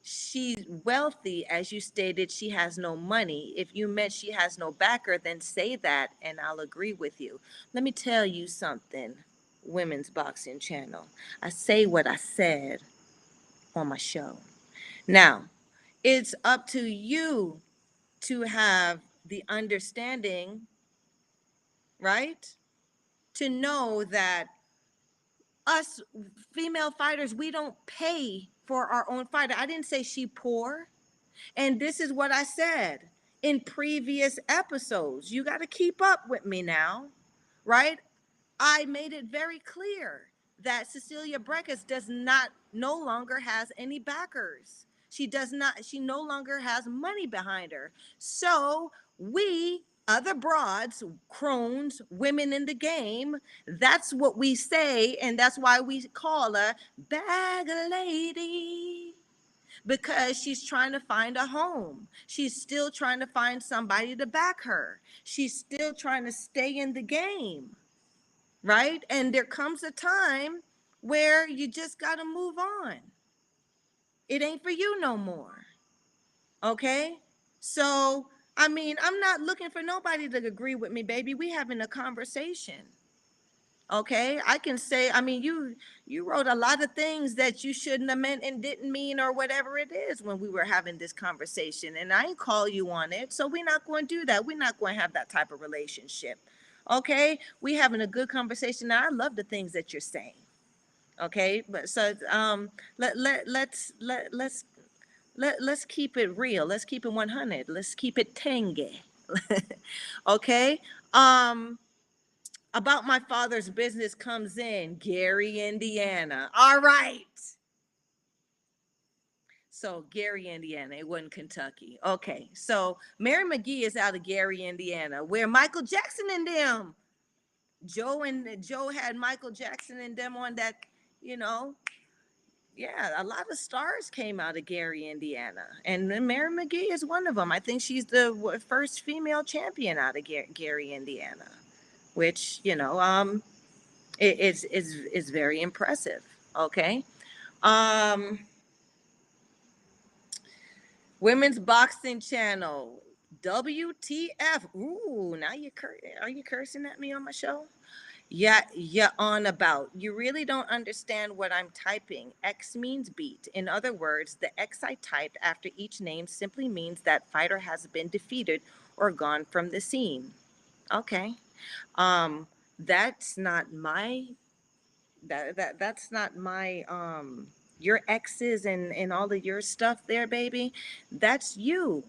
she's wealthy, as you stated, she has no money. If you meant she has no backer, then say that and I'll agree with you. Let me tell you something, Women's Boxing Channel. I say what I said on my show. Now, it's up to you to have the understanding, right? To know that us female fighters, we don't pay for our own fighter. I didn't say she poor. And this is what I said in previous episodes. You got to keep up with me now, right? I made it very clear that Cecilia Brækhus does not, no longer has any backers. She does not, she no longer has money behind her. So we, other broads, crones, women in the game, that's what we say, and that's why we call her Bag Lady, because she's trying to find a home. She's still trying to find somebody to back her. She's still trying to stay in the game, right? And there comes a time where you just got to move on. It ain't for you no more. Okay? So, I mean, I'm not looking for nobody to agree with me, baby. We having a conversation. Okay, I can say, I mean, you wrote a lot of things that you shouldn't have meant and didn't mean or whatever it is when we were having this conversation, and I ain't call you on it, so we're not going to do that. We're not going to have that type of relationship. Okay, we having a good conversation. Now, I love the things that you're saying. Okay, but so let's keep it real. Let's keep it 100. Let's keep it tangy. Okay. Um, about my father's business comes in Gary, Indiana. All right. So Gary, Indiana. It wasn't Kentucky. Okay. So Mary Mcgee is out of Gary, Indiana, where Michael Jackson and them, Joe had Michael Jackson and them on that, you know. Yeah, a lot of stars came out of Gary, Indiana, and Mary Mcgee is one of them. I think she's the first female champion out of Gary, Indiana, which it's very impressive. Okay. Um, Women's Boxing Channel, WTF. Ooh, now are you cursing at me on my show? Yeah, on about. You really don't understand what I'm typing. X means beat. In other words, the X I typed after each name simply means that fighter has been defeated or gone from the scene. Okay. That's not my that's not my your exes and all of your stuff there, baby, that's you.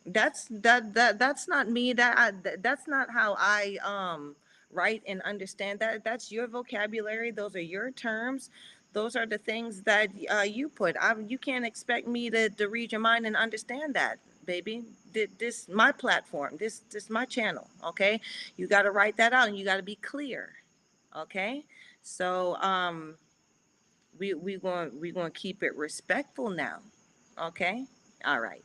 That's not me. That's not how I write and understand that. That's your vocabulary. Those are your terms. Those are the things that you put. You can't expect me to read your mind and understand that, baby. This my platform. This my channel. Okay, you got to write that out and you got to be clear. Okay, so we going to keep it respectful now. Okay, all right.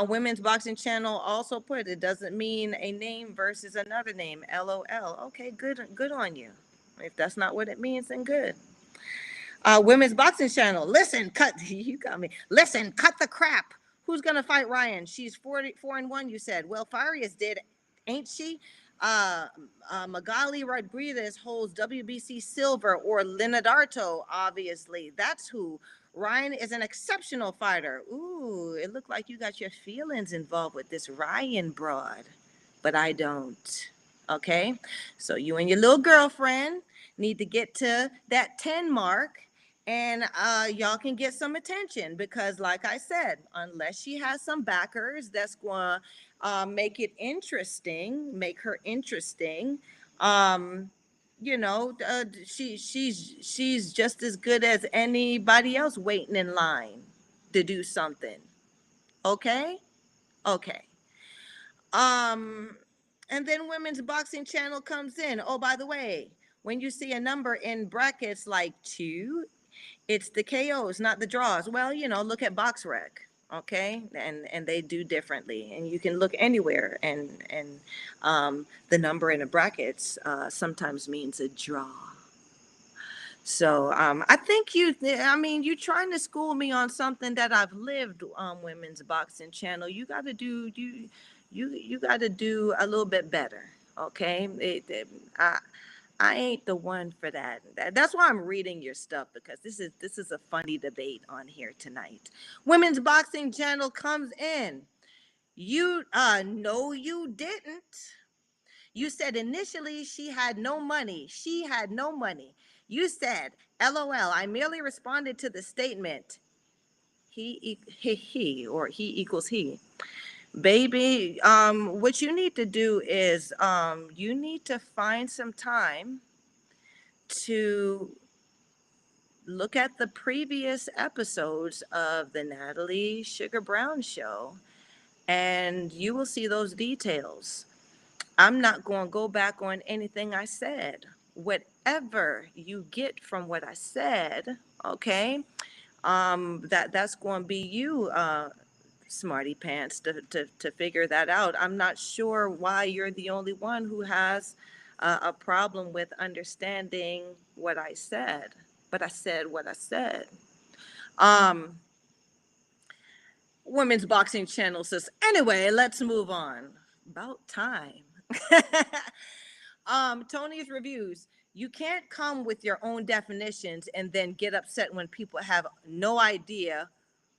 Women's Boxing Channel also put it doesn't mean a name versus another name. LOL. Okay, good on you. If that's not what it means, then good. Women's Boxing Channel. Listen, cut. You got me. Listen, cut the crap. Who's gonna fight Ryan? She's 44-1. You said. Well, Farias did, ain't she? Uh, Magali Rodriguez holds WBC silver, or Leonardo. Obviously, that's who. Ryan is an exceptional fighter. Ooh, it looked like you got your feelings involved with this Ryan broad, but I don't. Okay, so you and your little girlfriend need to get to that 10 mark, and y'all can get some attention, because like I said, unless she has some backers that's going to make it interesting, make her interesting, um, she's just as good as anybody else waiting in line to do something. Okay. Okay. um and then Women's Boxing Channel comes in. Oh, by the way, when you see a number in brackets like 2, it's the KOs, not the draws. Well, look at BoxRec, okay? And they do differently. And you can look anywhere, and the number in the brackets sometimes means a draw. So I think you're trying to school me on something that I've lived on. Women's Boxing Channel. You got to do you got to do a little bit better, okay? I ain't the one for that. That's why I'm reading your stuff, because this is a funny debate on here tonight. Women's Boxing Channel comes in. You no, you didn't. You said initially she had no money. She had no money. You said, LOL, I merely responded to the statement, he or he equals he. Baby, what you need to do is you need to find some time to look at the previous episodes of the Natalie Sugar Brown show, and you will see those details. I'm not going to go back on anything I said. Whatever you get from what I said, okay, that's going to be you, smarty pants, to figure that out. I'm not sure why you're the only one who has a problem with understanding what I said, but I said what I said. Um, Women's Boxing Channel says, anyway, let's move on. About time. Tony's reviews. You can't come with your own definitions and then get upset when people have no idea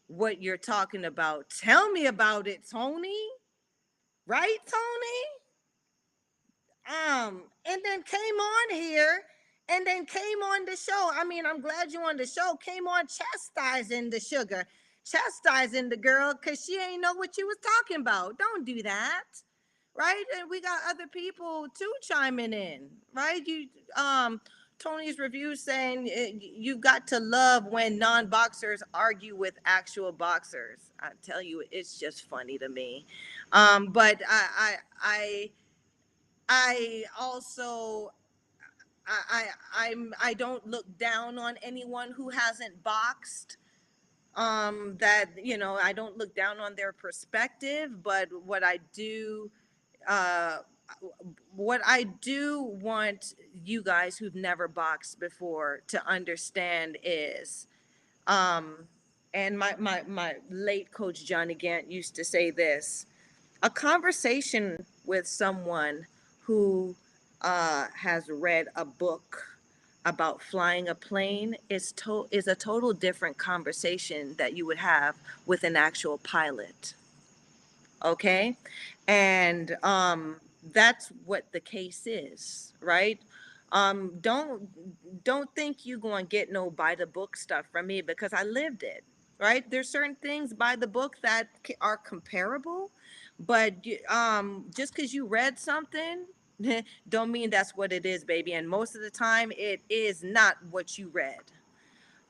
what you're talking about. Tell me about it, Tony. Right, Tony? And then came on here and then came on the show. I mean, I'm glad you on the show. Came on chastising the sugar, chastising the girl because she ain't know what you was talking about. Don't do that. Right? And we got other people too chiming in, right? Tony's review saying you got to love when non-boxers argue with actual boxers. I tell you, it's just funny to me. But I also I don't look down on anyone who hasn't boxed. That I don't look down on their perspective, but uh, what I do want you guys who've never boxed before to understand is, um, and my late coach Johnny Gant used to say this: a conversation with someone who has read a book about flying a plane is a total different conversation that you would have with an actual pilot. Okay, and that's what the case is, right? Don't think you gonna get no by the book stuff from me because I lived it. Right? There's certain things by the book that are comparable, but just because you read something don't mean that's what it is, baby. And most of the time, it is not what you read.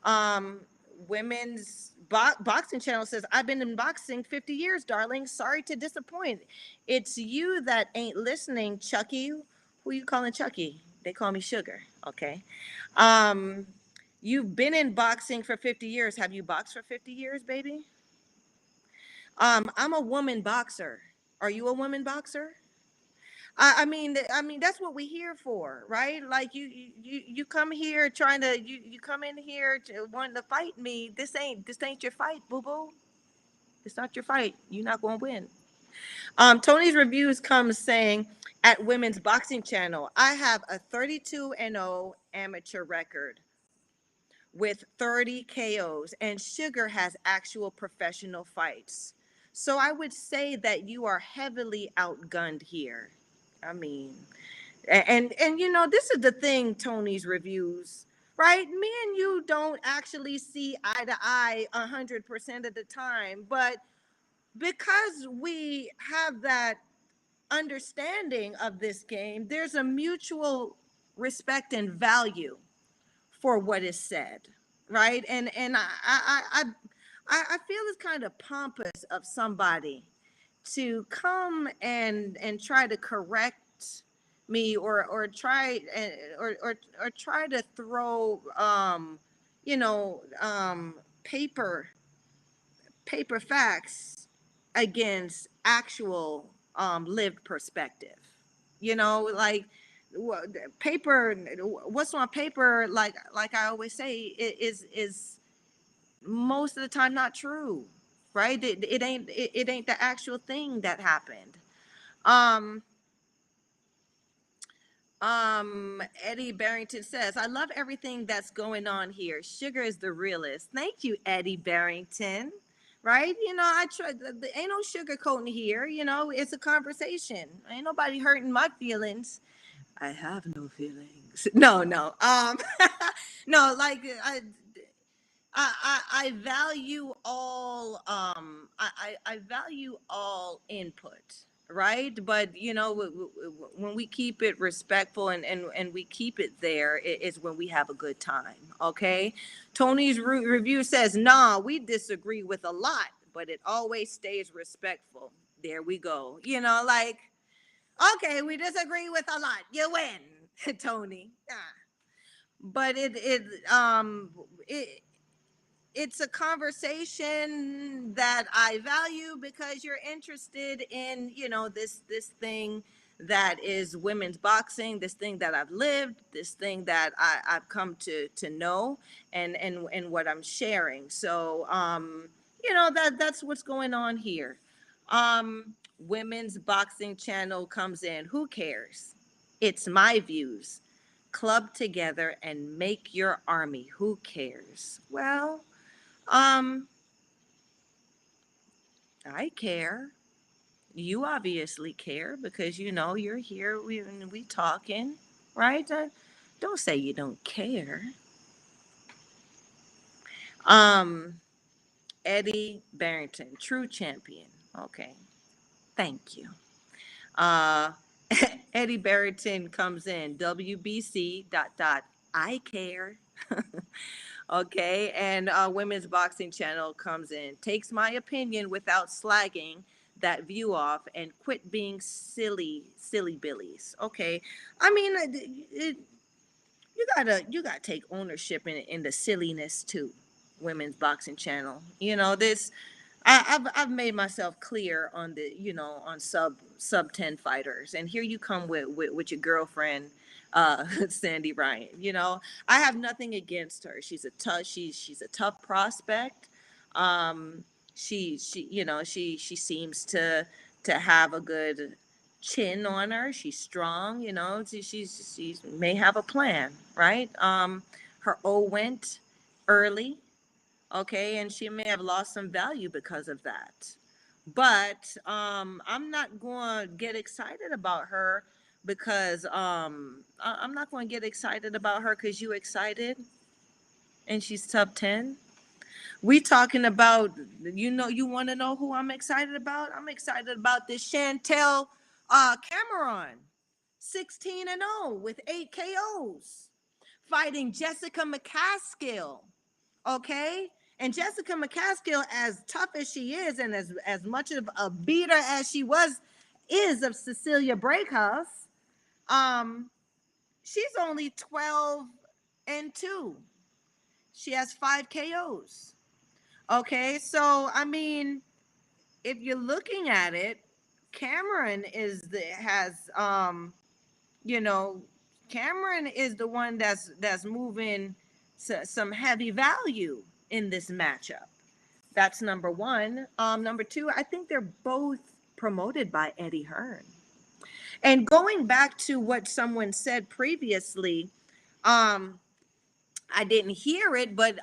Um, women's boxing channel says, I've been in boxing 50 years, darling. Sorry to disappoint. It's you that ain't listening, Chucky. Who you calling Chucky? They call me Sugar. Okay. Um, you've been in boxing for 50 years. Have you boxed for 50 years, baby? I'm a woman boxer. Are you a woman boxer? I mean that's what we're here for, right? Like you come here trying to you come in here to wanting to fight me. This ain't your fight, boo boo. It's not your fight. You're not going to win. Tony's reviews comes saying at Women's Boxing Channel, I have a 32-0 amateur record with 30 KOs, and Sugar has actual professional fights. So I would say that you are heavily outgunned here. I mean, and this is the thing, Tony's reviews, right? Me and you don't actually see eye to eye 100% of the time, but because we have that understanding of this game, there's a mutual respect and value for what is said, right? And I feel it's kind of pompous of somebody to come and try to correct me or try or try to throw you know paper facts against actual lived perspective. Like paper, what's on paper, like I always say, is most of the time not true, right? It ain't the actual thing that happened. um Eddie Barrington says, I love everything that's going on here. Sugar is the realest. Thank you, Eddie Barrington. Right? I try, ain't no sugarcoating here. It's a conversation. Ain't nobody hurting my feelings. I have no feelings. No, no. No, like I value all I value all input, right? But when we keep it respectful and we keep it there, is when we have a good time. Okay. Tony's review says, nah, we disagree with a lot, but it always stays respectful. There we go. Like, okay, we disagree with a lot, you win. Tony. But it it's a conversation that I value because you're interested in, this thing that is women's boxing, this thing that I've lived, this thing that I've come to know, and what I'm sharing. So that's what's going on here. Women's boxing channel comes in. Who cares? It's my views. Club together and make your army. Who cares? Well, um, I care. You obviously care because you're here. We talking, right? Don't say you don't care. Um, Eddie Barrington, true champion. Okay, thank you. Uh, Eddie Barrington comes in. WBC dot dot. I care. Okay, and Women's Boxing Channel comes in, takes my opinion without slagging that view off, and quit being silly billies. Okay, I mean, you gotta take ownership in the silliness too. Women's Boxing Channel, this. I've made myself clear on the on sub 10 fighters, and here you come with your girlfriend, Sandy Ryan. I have nothing against her. She's a tough prospect. um she seems to have a good chin on her. She's strong. She may have a plan, right? Her O went early. Okay, and she may have lost some value because of that. But I'm not going to get excited about her because I'm not going to get excited about her because you excited and she's top 10. We talking about, you want to know who I'm excited about? I'm excited about this Chantel Cameron, 16-0 with 8 KOs, fighting Jessica Mccaskill. Okay? And Jessica Mccaskill, as tough as she is, and as much of a beater as she is of Cecilia Breakhouse, um, she's only 12-2. She has 5 KOs. Okay, so I mean, if you're looking at it, Cameron has you know, Cameron is the one that's moving some heavy value in this matchup. That's number one. Number two, I think they're both promoted by Eddie Hearn. And going back to what someone said previously, um, I didn't hear it, but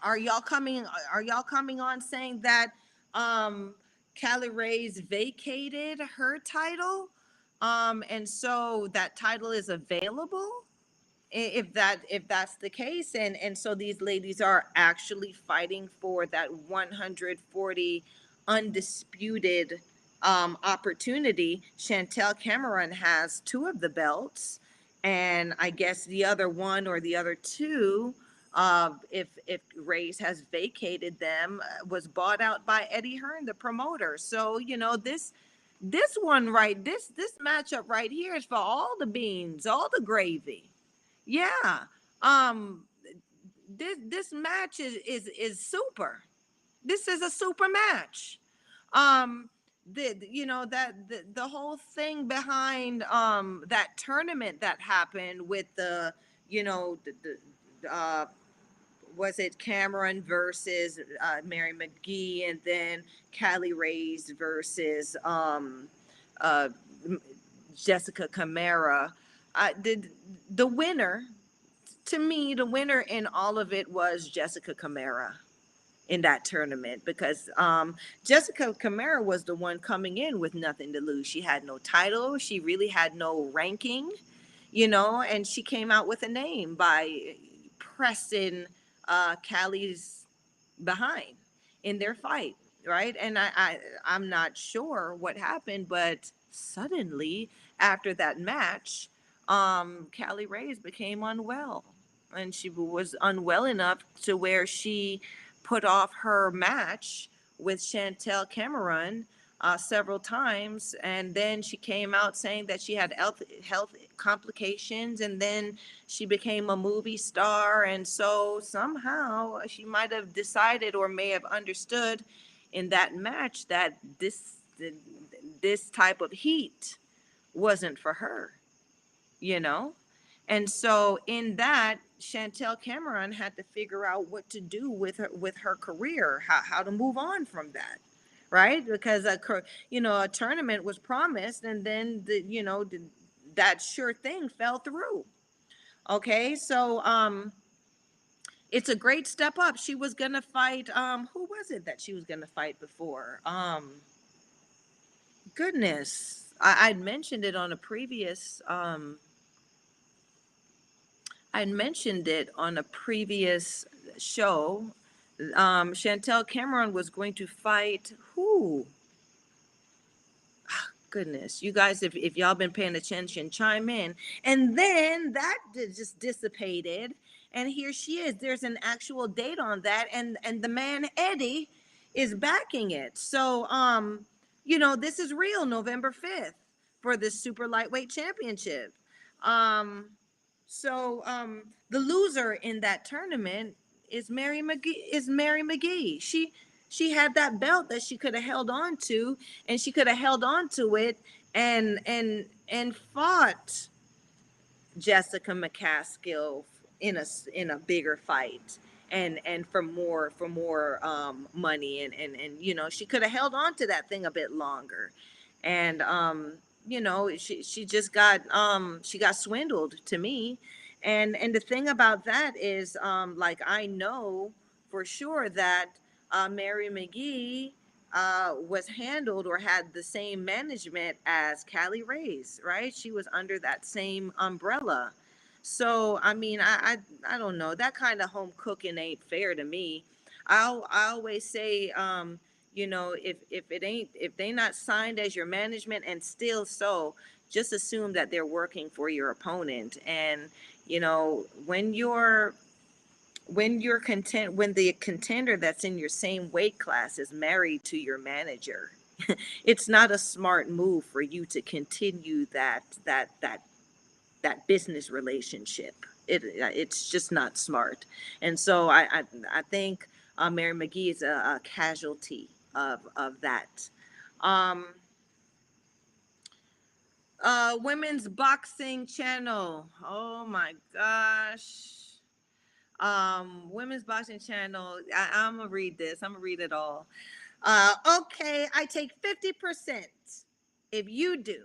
are y'all coming? Are y'all coming on saying that Callie Ray's vacated her title, and so that title is available? If that's the case, and so these ladies are actually fighting for that 140 undisputed opportunity. Chantel Cameron has 2 of the belts, and I guess the other one or the other 2, if Rays has vacated them, was bought out by Eddie Hearn, the promoter. So this one, right, this matchup right here is for all the beans, all the gravy. Yeah. Um this match is super. This is a super match. The whole thing behind that tournament that happened with the you know the was it Cameron versus Mary Mcgee, and then Callie Ray's versus uh Jessica Camara. The winner, to me, the winner in all of it was Jessica Camara in that tournament, because Jessica Camara was the one coming in with nothing to lose. She had no title. She really had no ranking, and she came out with a name by pressing Callie's behind in their fight, right? And I'm not sure what happened, but suddenly after that match, Callie Reyes became unwell, and she was unwell enough to where she put off her match with Chantel Cameron several times, and then she came out saying that she had health complications, and then she became a movie star, and so somehow she might have decided or may have understood in that match that this type of heat wasn't for her, you know? And so in that, Chantel Cameron had to figure out what to do with her career, how to move on from that, right? Because a tournament was promised, and then that sure thing fell through. Okay, so it's a great step up. She was gonna fight. Who was it that she was gonna fight before? Goodness, I'd mentioned it on a previous. I'd mentioned it on a previous show. Chantel Cameron was going to fight who? Goodness, you guys, if y'all been paying attention, chime in. And then that just dissipated, and here she is. There's an actual date on that, and the man Eddie is backing it. So this is real. November 5th for the super lightweight championship. Um so um the loser in that tournament is Mary Mcgee. She had that belt that she could have held on to, and she could have held on to it and fought Jessica Mccaskill in a bigger fight, and for more money, and she could have held on to that thing a bit longer, and she just got swindled, to me. And the thing about that is, like, I know for sure that Mary Mcgee was handled or had the same management as Callie Ray's, right? She was under that same umbrella. So I mean, I don't know. That kind of home cooking ain't fair to me. I always say, you know, if they not signed as your management and still so, just assume that they're working for your opponent. And you know, when the contender that's in your same weight class is married to your manager, it's not a smart move for you to continue that business relationship. It's just not smart. And so I think Mary Mcgee is a casualty of that. Um, Women's boxing channel. Oh my gosh. Women's boxing channel. I'm gonna read this. I'm gonna read it all. Okay, I take 50% if you do.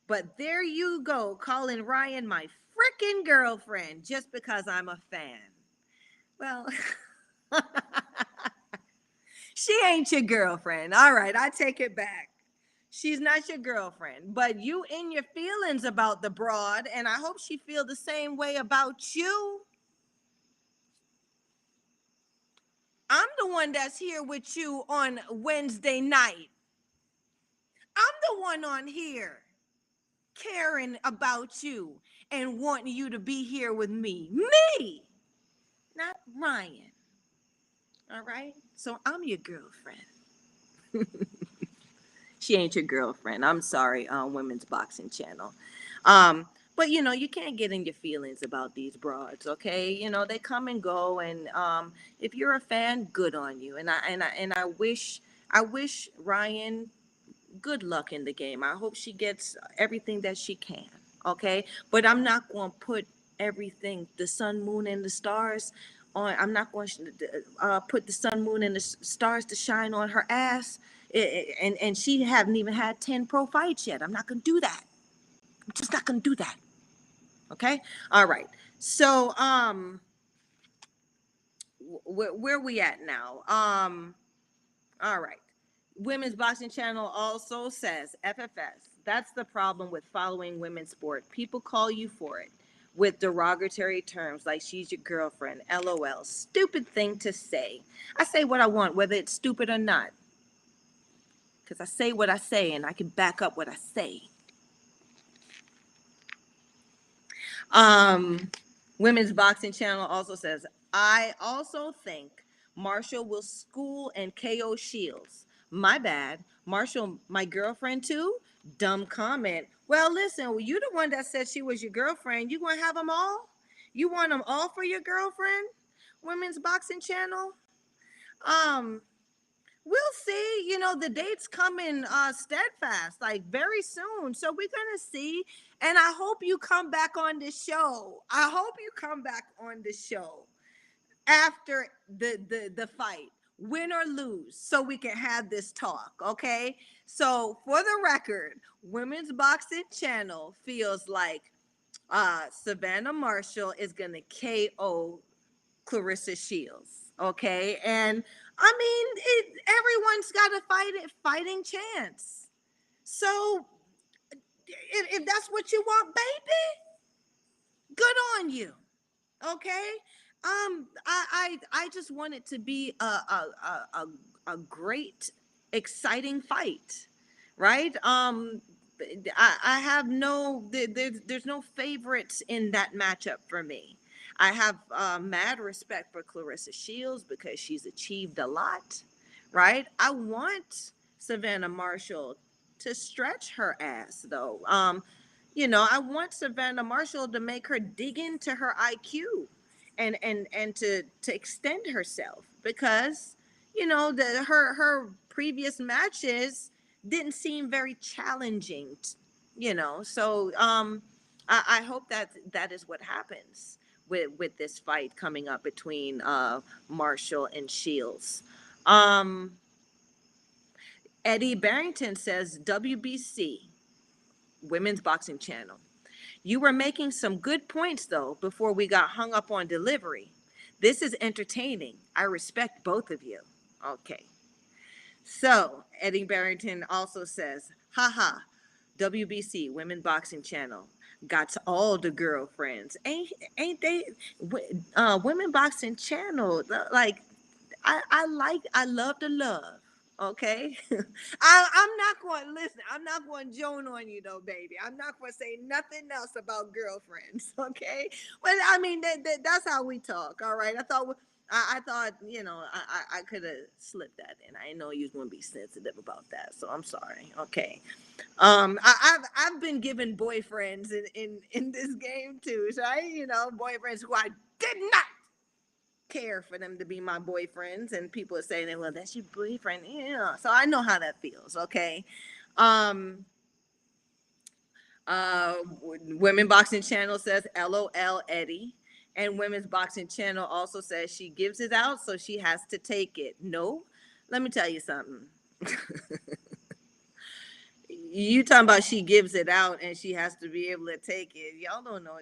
But there you go, calling Ryan my freaking girlfriend just because I'm a fan. Well, she ain't your girlfriend. All right, I take it back. She's not your girlfriend, but you in your feelings about the broad, and I hope she feel the same way about you. I'm the one that's here with you on Wednesday night. I'm the one on here caring about you and wanting you to be here with me. Me, not Ryan. All right? So I'm your girlfriend. She ain't your girlfriend. I'm sorry, Women's Boxing Channel. Um, but you know, you can't get in your feelings about these broads, okay? You know, they come and go, and if you're a fan, good on you. I wish Ryan good luck in the game. I hope she gets everything that she can. Okay, but I'm not going to put everything, the sun, moon, and the stars on. I'm not going to put the sun, moon, and the stars to shine on her ass. And she haven't even had 10 pro fights yet. I'm not going to do that. I'm just not going to do that. Okay. All right. So where we at now? All right. Women's Boxing Channel also says FFS. That's the problem with following women's sport. People call you for it with derogatory terms like she's your girlfriend. LOL. Stupid thing to say. I say what I want, whether it's stupid or not. Because I say what I say and I can back up what I say. Um, Women's Boxing Channel also says, I also think Marshall will school and KO Shields. My bad. Marshall, my girlfriend too? Dumb comment. Well, listen, you the one that said she was your girlfriend. You gonna have them all? You want them all for your girlfriend? Women's Boxing Channel? Um, we'll see. You know, the date's coming steadfast, like very soon. So we're gonna see. And I hope you come back on this show. I hope you come back on the show after the fight, win or lose, so we can have this talk. Okay. So for the record, Women's Boxing Channel feels like Savannah Marshall is gonna KO Clarissa Shields. Okay, and I mean, everyone's got a fighting chance. So if that's what you want, baby, good on you. Okay. I just want it to be a great, exciting fight, right? I have there's no favorites in that matchup for me. I have mad respect for Clarissa Shields because she's achieved a lot, right? I want Savannah Marshall to stretch her ass though. You know, I want Savannah Marshall to make her dig into her IQ and to extend herself because you know her previous matches didn't seem very challenging, you know. So I hope that is what happens with this fight coming up between Marshall and Shields. Um, Eddie Barrington says WBC, Women's Boxing Channel. You were making some good points, though, before we got hung up on delivery. This is entertaining. I respect both of you. Okay. So Eddie Barrington also says, haha, WBC, Women Boxing Channel, got to all the girlfriends. Ain't they? Women Boxing Channel, like I love the love. Okay, I'm not going to listen. I'm not going to joan on you though, baby. I'm not going to say nothing else about girlfriends. Okay, well, I mean that's how we talk. All right, I thought I could have slipped that in. I know you was going to be sensitive about that, so I'm sorry. Okay, I've been given boyfriends in this game too. So boyfriends who I did not care for them to be my boyfriends, and people are saying that, well, that's your boyfriend, so I know how that feels. Okay. um Women Boxing Channel says LOL Eddie, and Women's Boxing Channel also says she gives it out, so she has to take it. No, let me tell you something. You talking about she gives it out and she has to be able to take it? Y'all don't know.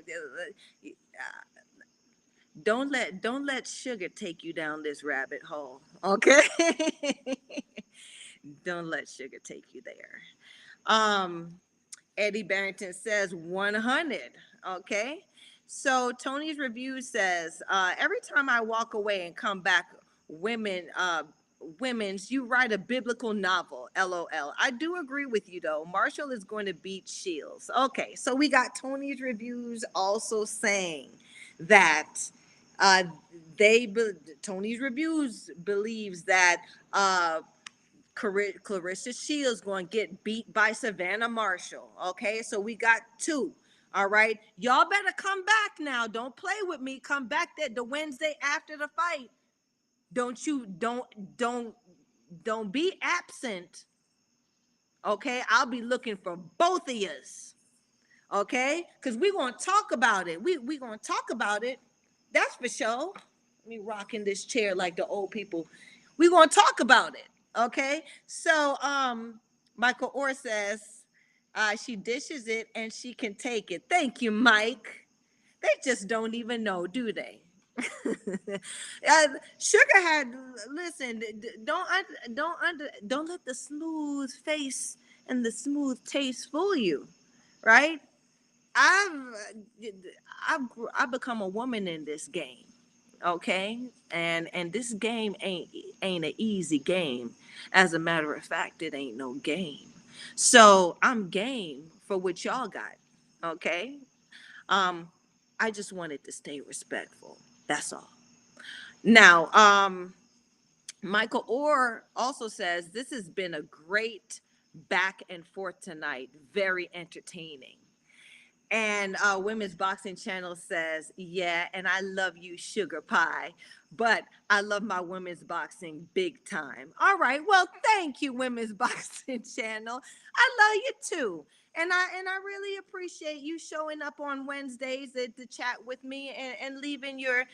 Don't let sugar take you down this rabbit hole, okay? Don't let sugar take you there. um Eddie Barrington says 100. Okay. So Tony's review says, every time I walk away and come back, women's, you write a biblical novel. LOL. I do agree with you though. Marshall is going to beat Shields. Okay. So we got Tony's reviews also saying that uh, Tony's reviews believes that Clarissa Shields going to get beat by Savannah Marshall. Okay, so we got two. All right, y'all better come back now. Don't play with me. Come back the Wednesday after the fight. Don't be absent. Okay, I'll be looking for both of yous. Okay, because we gonna talk about it. We gonna talk about it. That's for sure. Me rocking this chair like the old people. We gonna talk about it. Okay. So Michael Orr says she dishes it and she can take it. Thank you, Mike. They just don't even know, do they? Sugar had listen. Don't let the smooth face and the smooth taste fool you, right? I've I've become a woman in this game, okay, and this game ain't an easy game. As a matter of fact, it ain't no game. So I'm game for what y'all got, okay. um I just wanted to stay respectful, that's all. Now Michael Orr also says this has been a great back and forth tonight, very entertaining. And Women's Boxing Channel says, yeah, and I love you, Sugar Pie, but I love my women's boxing big time. All right. Well, thank you, Women's Boxing Channel. I love you too. And I really appreciate you showing up on Wednesdays to chat with me and leaving your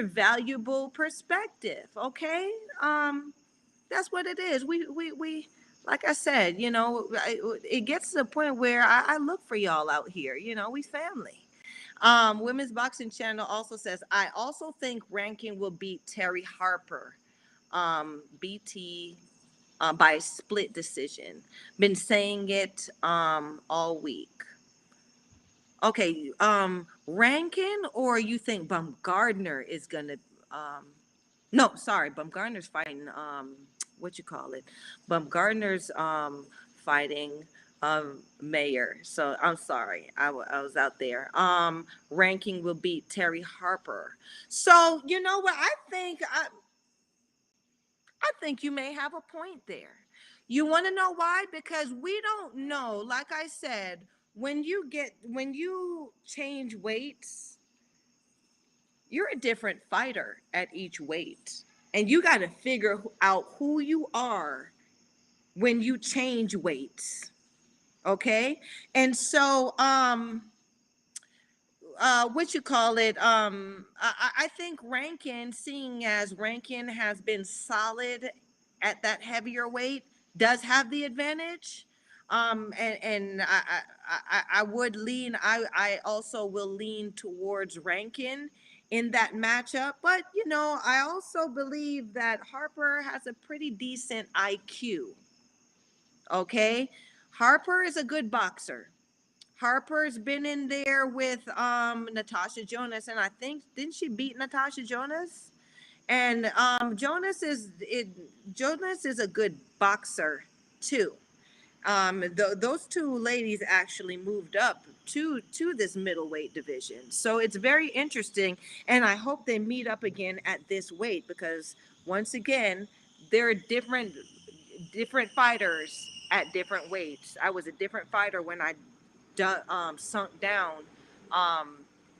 valuable perspective. Okay. That's what it is. We like I said, it gets to the point where I look for y'all out here. We family. Women's Boxing Channel also says, I also think Rankin will beat Terry Harper, BT, by split decision. Been saying it all week. Okay, Rankin, or you think Bumgardner is gonna? Um, no, sorry, Bumgardner's fighting. What you call it? Bumgardner's fighting Mayer. So I'm sorry, I was out there. Ranking will beat Terry Harper. So you know what? I think you may have a point there. You want to know why? Because we don't know. Like I said, when you change weights, you're a different fighter at each weight. And you got to figure out who you are when you change weights. Okay? And so what you call it, I think Rankin, seeing as Rankin has been solid at that heavier weight, does have the advantage. And I would lean, I also will lean towards Rankin in that matchup. But, you know, I also believe that Harper has a pretty decent IQ. Okay. Harper is a good boxer. Harper's been in there with Natasha Jonas, and I think didn't she beat Natasha Jonas? And Jonas is a good boxer too. Those two ladies actually moved up to this middleweight division, so it's very interesting. And I hope they meet up again at this weight, because once again, they're different fighters at different weights. I was a different fighter when I sunk down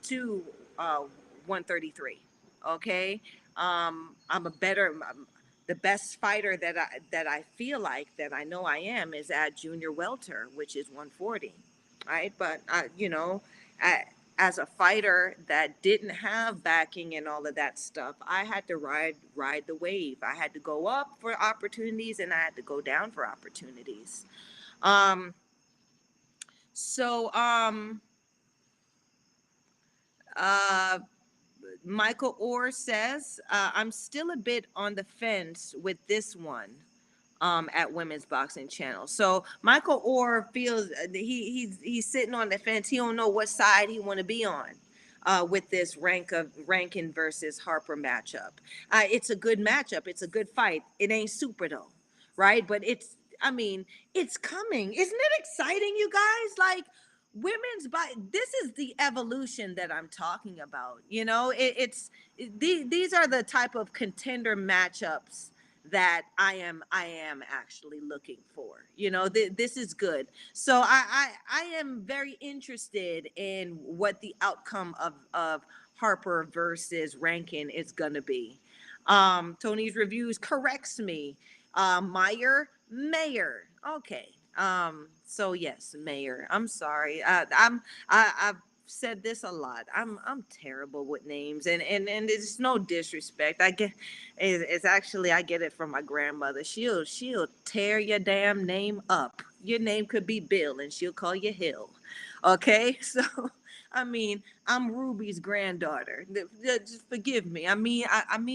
to 133. Okay, I'm a better. The best fighter that I feel like that I know I am is at junior welter, which is 140, right? But I, as a fighter that didn't have backing and all of that stuff, I had to ride the wave. I had to go up for opportunities and I had to go down for opportunities. Um, so uh, Michael Orr says, I'm still a bit on the fence with this one at Women's Boxing Channel. So Michael Orr feels he's sitting on the fence. He don't know what side he want to be on with this Rankin versus Harper matchup. It's a good matchup. It's a good fight. It ain't super though, right? But I mean, it's coming. Isn't it exciting, you guys? Like this is the evolution that I'm talking about. You know, these are the type of contender matchups that I am actually looking for. You know, this is good. So I am very interested in what the outcome of Harper versus Rankin is gonna be. Tony's Reviews corrects me. Mayer. Okay. So yes, Mayer. I'm sorry. I've said this a lot. I'm terrible with names, and it's no disrespect. It's actually, I get it from my grandmother. She'll tear your damn name up. Your name could be Bill, and she'll call you Hill. Okay, so I mean, I'm Ruby's granddaughter. Just forgive me. I mean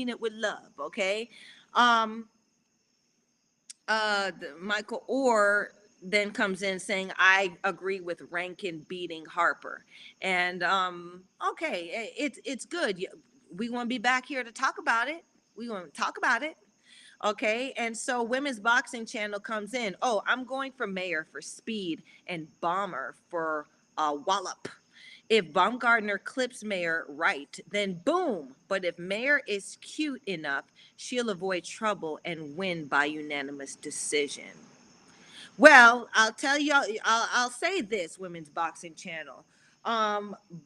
it with love. Okay. Um, Michael Orr then comes in saying, I agree with Rankin beating Harper. And okay, it's good. We want to be back here to talk about it. We want to talk about it. Okay, and so Women's Boxing Channel comes in. Oh, I'm going for Mayer for speed and Bomber for wallop. If Baumgardner clips Mayer right, then boom. But if Mayer is cute enough, she'll avoid trouble and win by unanimous decision. Well, I'll tell you, I'll say this, Women's Boxing Channel.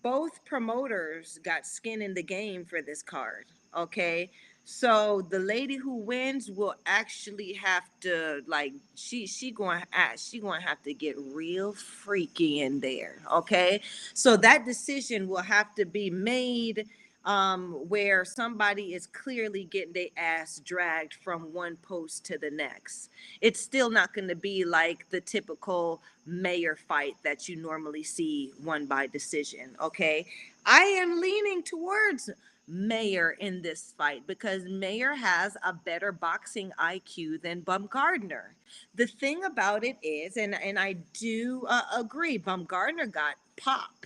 Both promoters got skin in the game for this card. Okay. So the lady who wins will actually have to, like, she going to have to get real freaky in there. Okay. So that decision will have to be made where somebody is clearly getting their ass dragged from one post to the next. It's still not going to be like the typical Mayer fight that you normally see won by decision. Okay. I am leaning towards Mayer in this fight because Mayer has a better boxing IQ than Bumgardner. The thing about it is, and I do agree, Bumgardner got pop.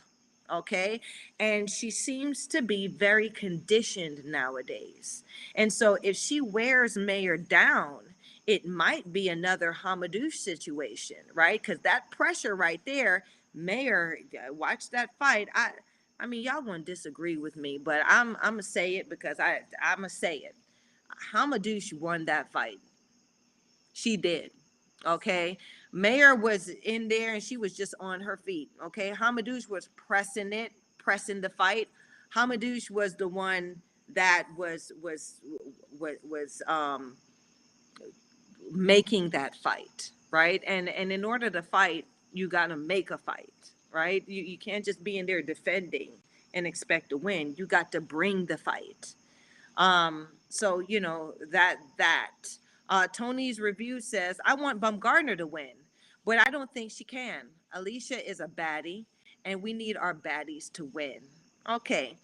Okay. And she seems to be very conditioned nowadays. And so if she wears Mayer down, it might be another Hamadouche situation, right? Because that pressure right there, Mayer, watch that fight. I mean, y'all gonna disagree with me, but I'm gonna say it because I'm gonna say it. Hamadouche won that fight. She did. Okay. Mayer was in there and she was just on her feet. Okay. Hamadouche was pressing the fight. Hamadouche was the one that was making that fight, right? And in order to fight, you gotta make a fight, right? You can't just be in there defending and expect to win. You got to bring the fight. So you know that. Tony's review says, I want Bumgardner to win, but I don't think she can. Alicia is a baddie, and we need our baddies to win. Okay.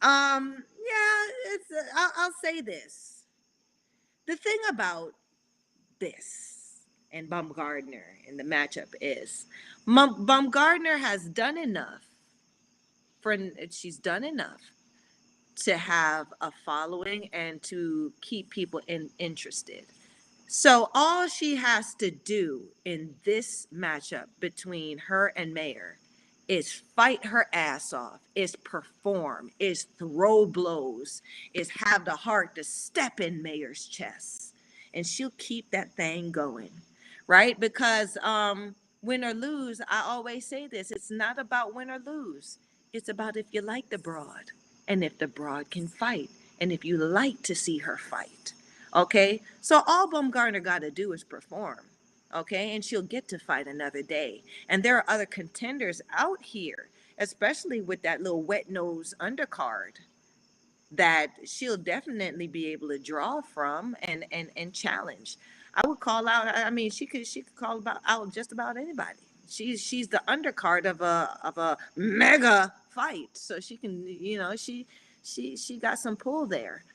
Yeah, it's. I'll say this. The thing about this and Baumgardner in the matchup is, Baumgardner has done enough for. She's done enough to have a following and to keep people interested. So all she has to do in this matchup between her and Mayer is fight her ass off, is perform, is throw blows, is have the heart to step in Mayer's chest. And she'll keep that thing going. Right? Because win or lose, I always say this, it's not about win or lose. It's about if you like the broad and if the broad can fight and if you like to see her fight. Okay, so all Baumgartner got to do is perform. Okay, and she'll get to fight another day. And there are other contenders out here, especially with that little wet nose undercard, that she'll definitely be able to draw from and challenge. I would call out. I mean, she could call about out just about anybody. She's the undercard of a mega fight, so she can, she got some pull there.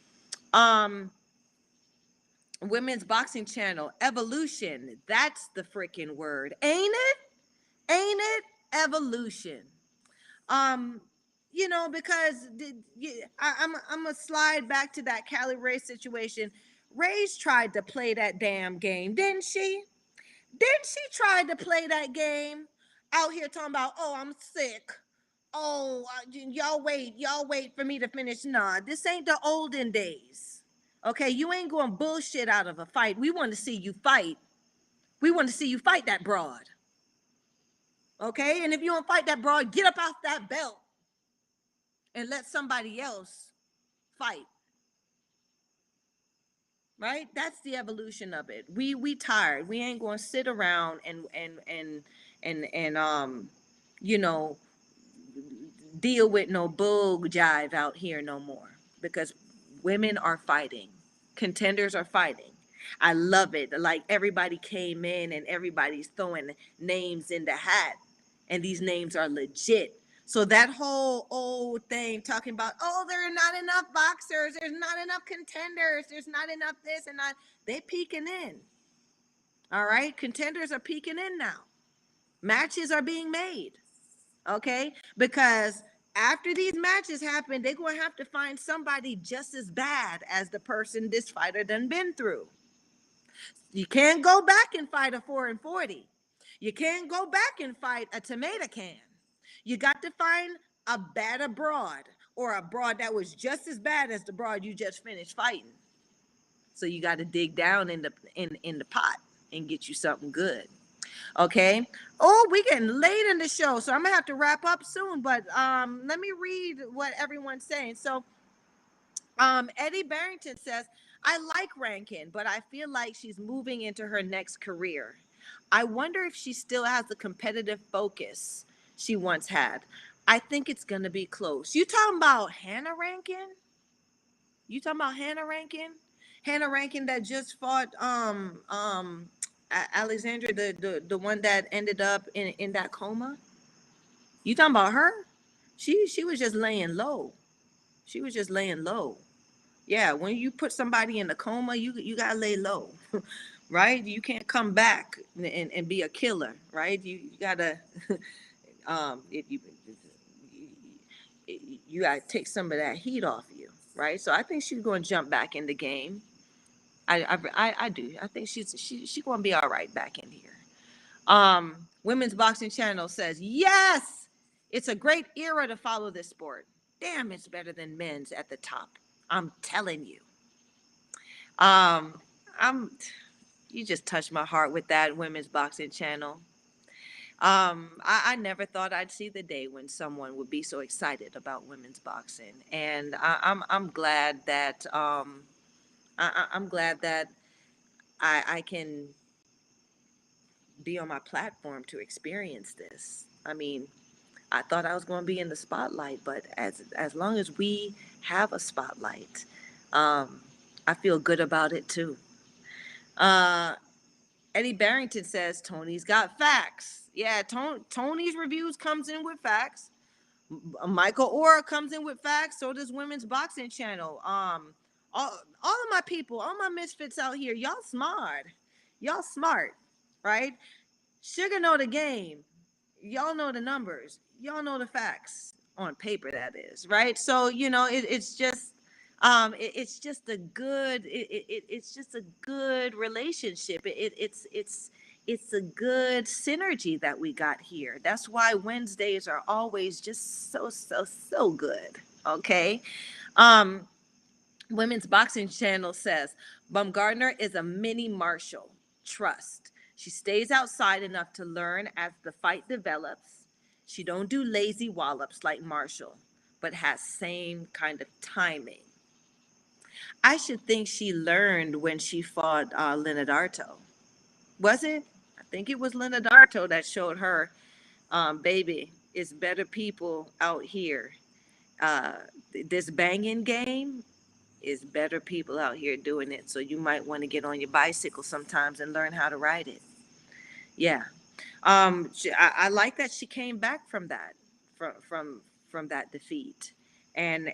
Um, Women's boxing channel evolution. That's the freaking word, ain't it? Ain't it? Evolution. Um, because I'm gonna slide back to that Cali Ray situation. Ray's tried to play that damn game, didn't she? Didn't she try to play that game? Out here talking about, oh, I'm sick. Oh, y'all wait for me to finish. Nah, this ain't the olden days. Okay, you ain't going bullshit out of a fight. We want to see you fight. We want to see you fight that broad. Okay, and if you don't fight that broad, get up off that belt and let somebody else fight. Right? That's the evolution of it. We tired. We ain't going to sit around and you know deal with no bull jive out here no more, because women are fighting. Contenders are fighting. I love it. Like everybody came in and everybody's throwing names in the hat, and these names are legit. So that whole old thing talking about, oh, there are not enough boxers, there's not enough contenders, there's not enough this and that, they peeking in. All right, contenders are peeking in now. Matches are being made. Okay, because after these matches happen, they're going to have to find somebody just as bad as the person this fighter done been through. You can't go back and fight a 4 and 40. You can't go back and fight a tomato can. You got to find a better broad, or a broad that was just as bad as the broad you just finished fighting. So you got to dig down in the pot and get you something good. Okay. Oh, we getting late in the show, so I'm gonna have to wrap up soon. But let me read what everyone's saying. So Eddie Barrington says, I like Rankin, but I feel like she's moving into her next career. I wonder if she still has the competitive focus she once had. I think it's gonna be close. You talking about Hannah Rankin? You talking about Hannah Rankin? Hannah Rankin that just fought Alexandra, the one that ended up in that coma. You talking about her? She was just laying low. She was just laying low. Yeah, when you put somebody in a coma, you gotta lay low, right? You can't come back and be a killer, right? You gotta if you gotta take some of that heat off you, right? So I think she's gonna jump back in the game. I do. I think she's gonna be all right back in here. Women's Boxing Channel says, yes, it's a great era to follow this sport. Damn, it's better than men's at the top. I'm telling you. Um, I'm you just touched my heart with that Women's Boxing Channel. I never thought I'd see the day when someone would be so excited about women's boxing, and I'm glad that I'm glad that I can be on my platform to experience this. I mean, I thought I was going to be in the spotlight, but as long as we have a spotlight, um, I feel good about it too. Uh, Eddie Barrington says Tony's got facts. Yeah, Tony's reviews comes in with facts. Michael Orr comes in with facts. So does Women's Boxing Channel. All of my people, all my misfits out here, y'all smart. Y'all smart, right? Sugar know the game. Y'all know the numbers. Y'all know the facts on paper. That is right. So it's just it's just a good it's just a good relationship. It's a good synergy that we got here. That's why Wednesdays are always just so good. Okay. Um, Women's Boxing Channel says Baumgardner is a mini Marshall. Trust. She stays outside enough to learn as the fight develops. She don't do lazy wallops like Marshall, but has same kind of timing. I should think she learned when she fought Leonardo. Was it? I think it was Leonardo that showed her, baby, it's better people out here. Uh, this banging game is better people out here doing it. So you might want to get on your bicycle sometimes and learn how to ride it. Yeah. I like that she came back from that, from that defeat, and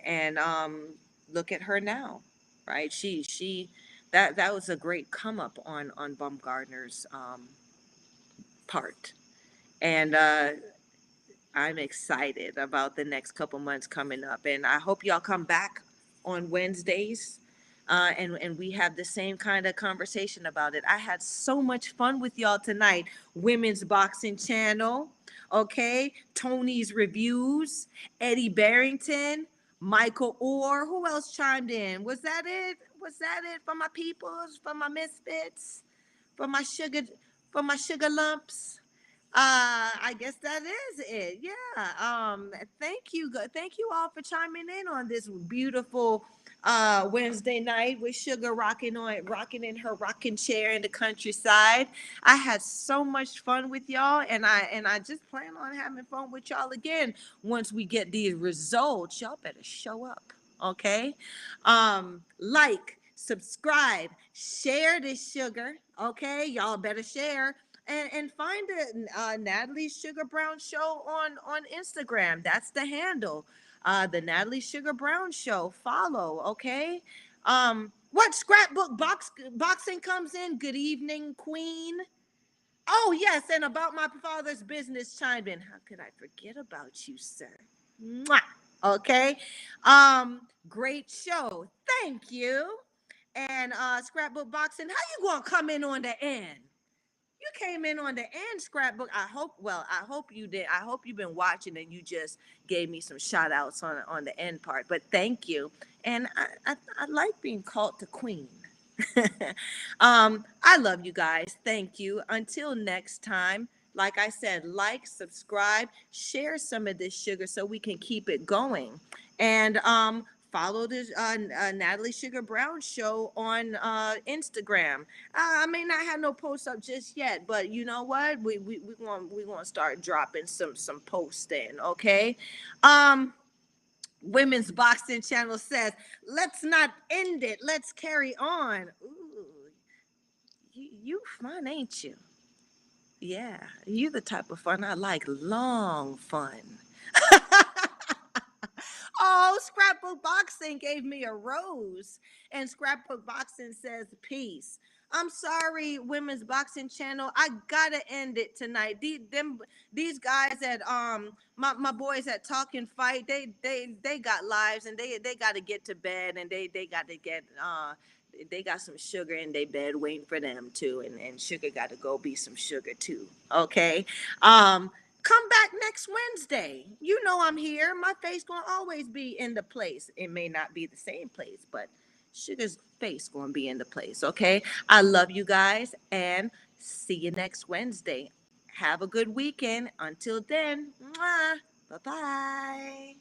look at her now, right? She that was a great come up on Baumgartner's part, and I'm excited about the next couple months coming up, and I hope y'all come back on Wednesdays, and we have the same kind of conversation about it. I had so much fun with y'all tonight. Women's Boxing Channel, okay? Tony's Reviews, Eddie Barrington, Michael Orr. Who else chimed in? Was that it? Was that it for my peoples, for my misfits, for my sugar, for my sugar lumps? I guess that is it. Yeah. Thank you all for chiming in on this beautiful Wednesday night with Sugar rocking in her rocking chair in the countryside. I had so much fun with y'all, and I just plan on having fun with y'all again once we get these results. Y'all better show up, okay? Like, subscribe, share this sugar, okay? Y'all better share, and find the Natalie Sugar Brown Show on Instagram. That's the handle. The Natalie Sugar Brown Show. Follow, okay? What boxing comes in? Good evening, Queen. Oh yes, and about my father's business chimed in. How could I forget about you, sir? Mwah. Okay. Great show. Thank you. And scrapbook boxing. How you gonna come in on the end? You came in on the end, scrapbook. I hope you did. I hope you've been watching and you just gave me some shout outs on the end part. But thank you. And I like being called the queen. I love you guys. Thank you. Until next time, like I said, like, subscribe, share some of this sugar so we can keep it going. And follow this Natalie Sugar Brown Show on Instagram. I may not have no posts up just yet, but you know what? We want to start dropping some posts in, okay? Women's Boxing Channel says, let's not end it. Let's carry on. Ooh, you fun, ain't you? Yeah, you the type of fun I like. Long fun. Oh, Scrapbook Boxing gave me a rose. And Scrapbook Boxing says, peace. I'm sorry, Women's Boxing Channel. I gotta end it tonight. These guys at my boys at Talkin Fight, they got lives and they gotta get to bed and they gotta get they got some sugar in their bed waiting for them too, and sugar got to go be some sugar too. Okay. Come back next Wednesday. You know I'm here. My face gonna always be in the place. It may not be the same place, but sugar's face gonna be in the place. Okay. I love you guys and see you next Wednesday. Have a good weekend. Until then, bye bye.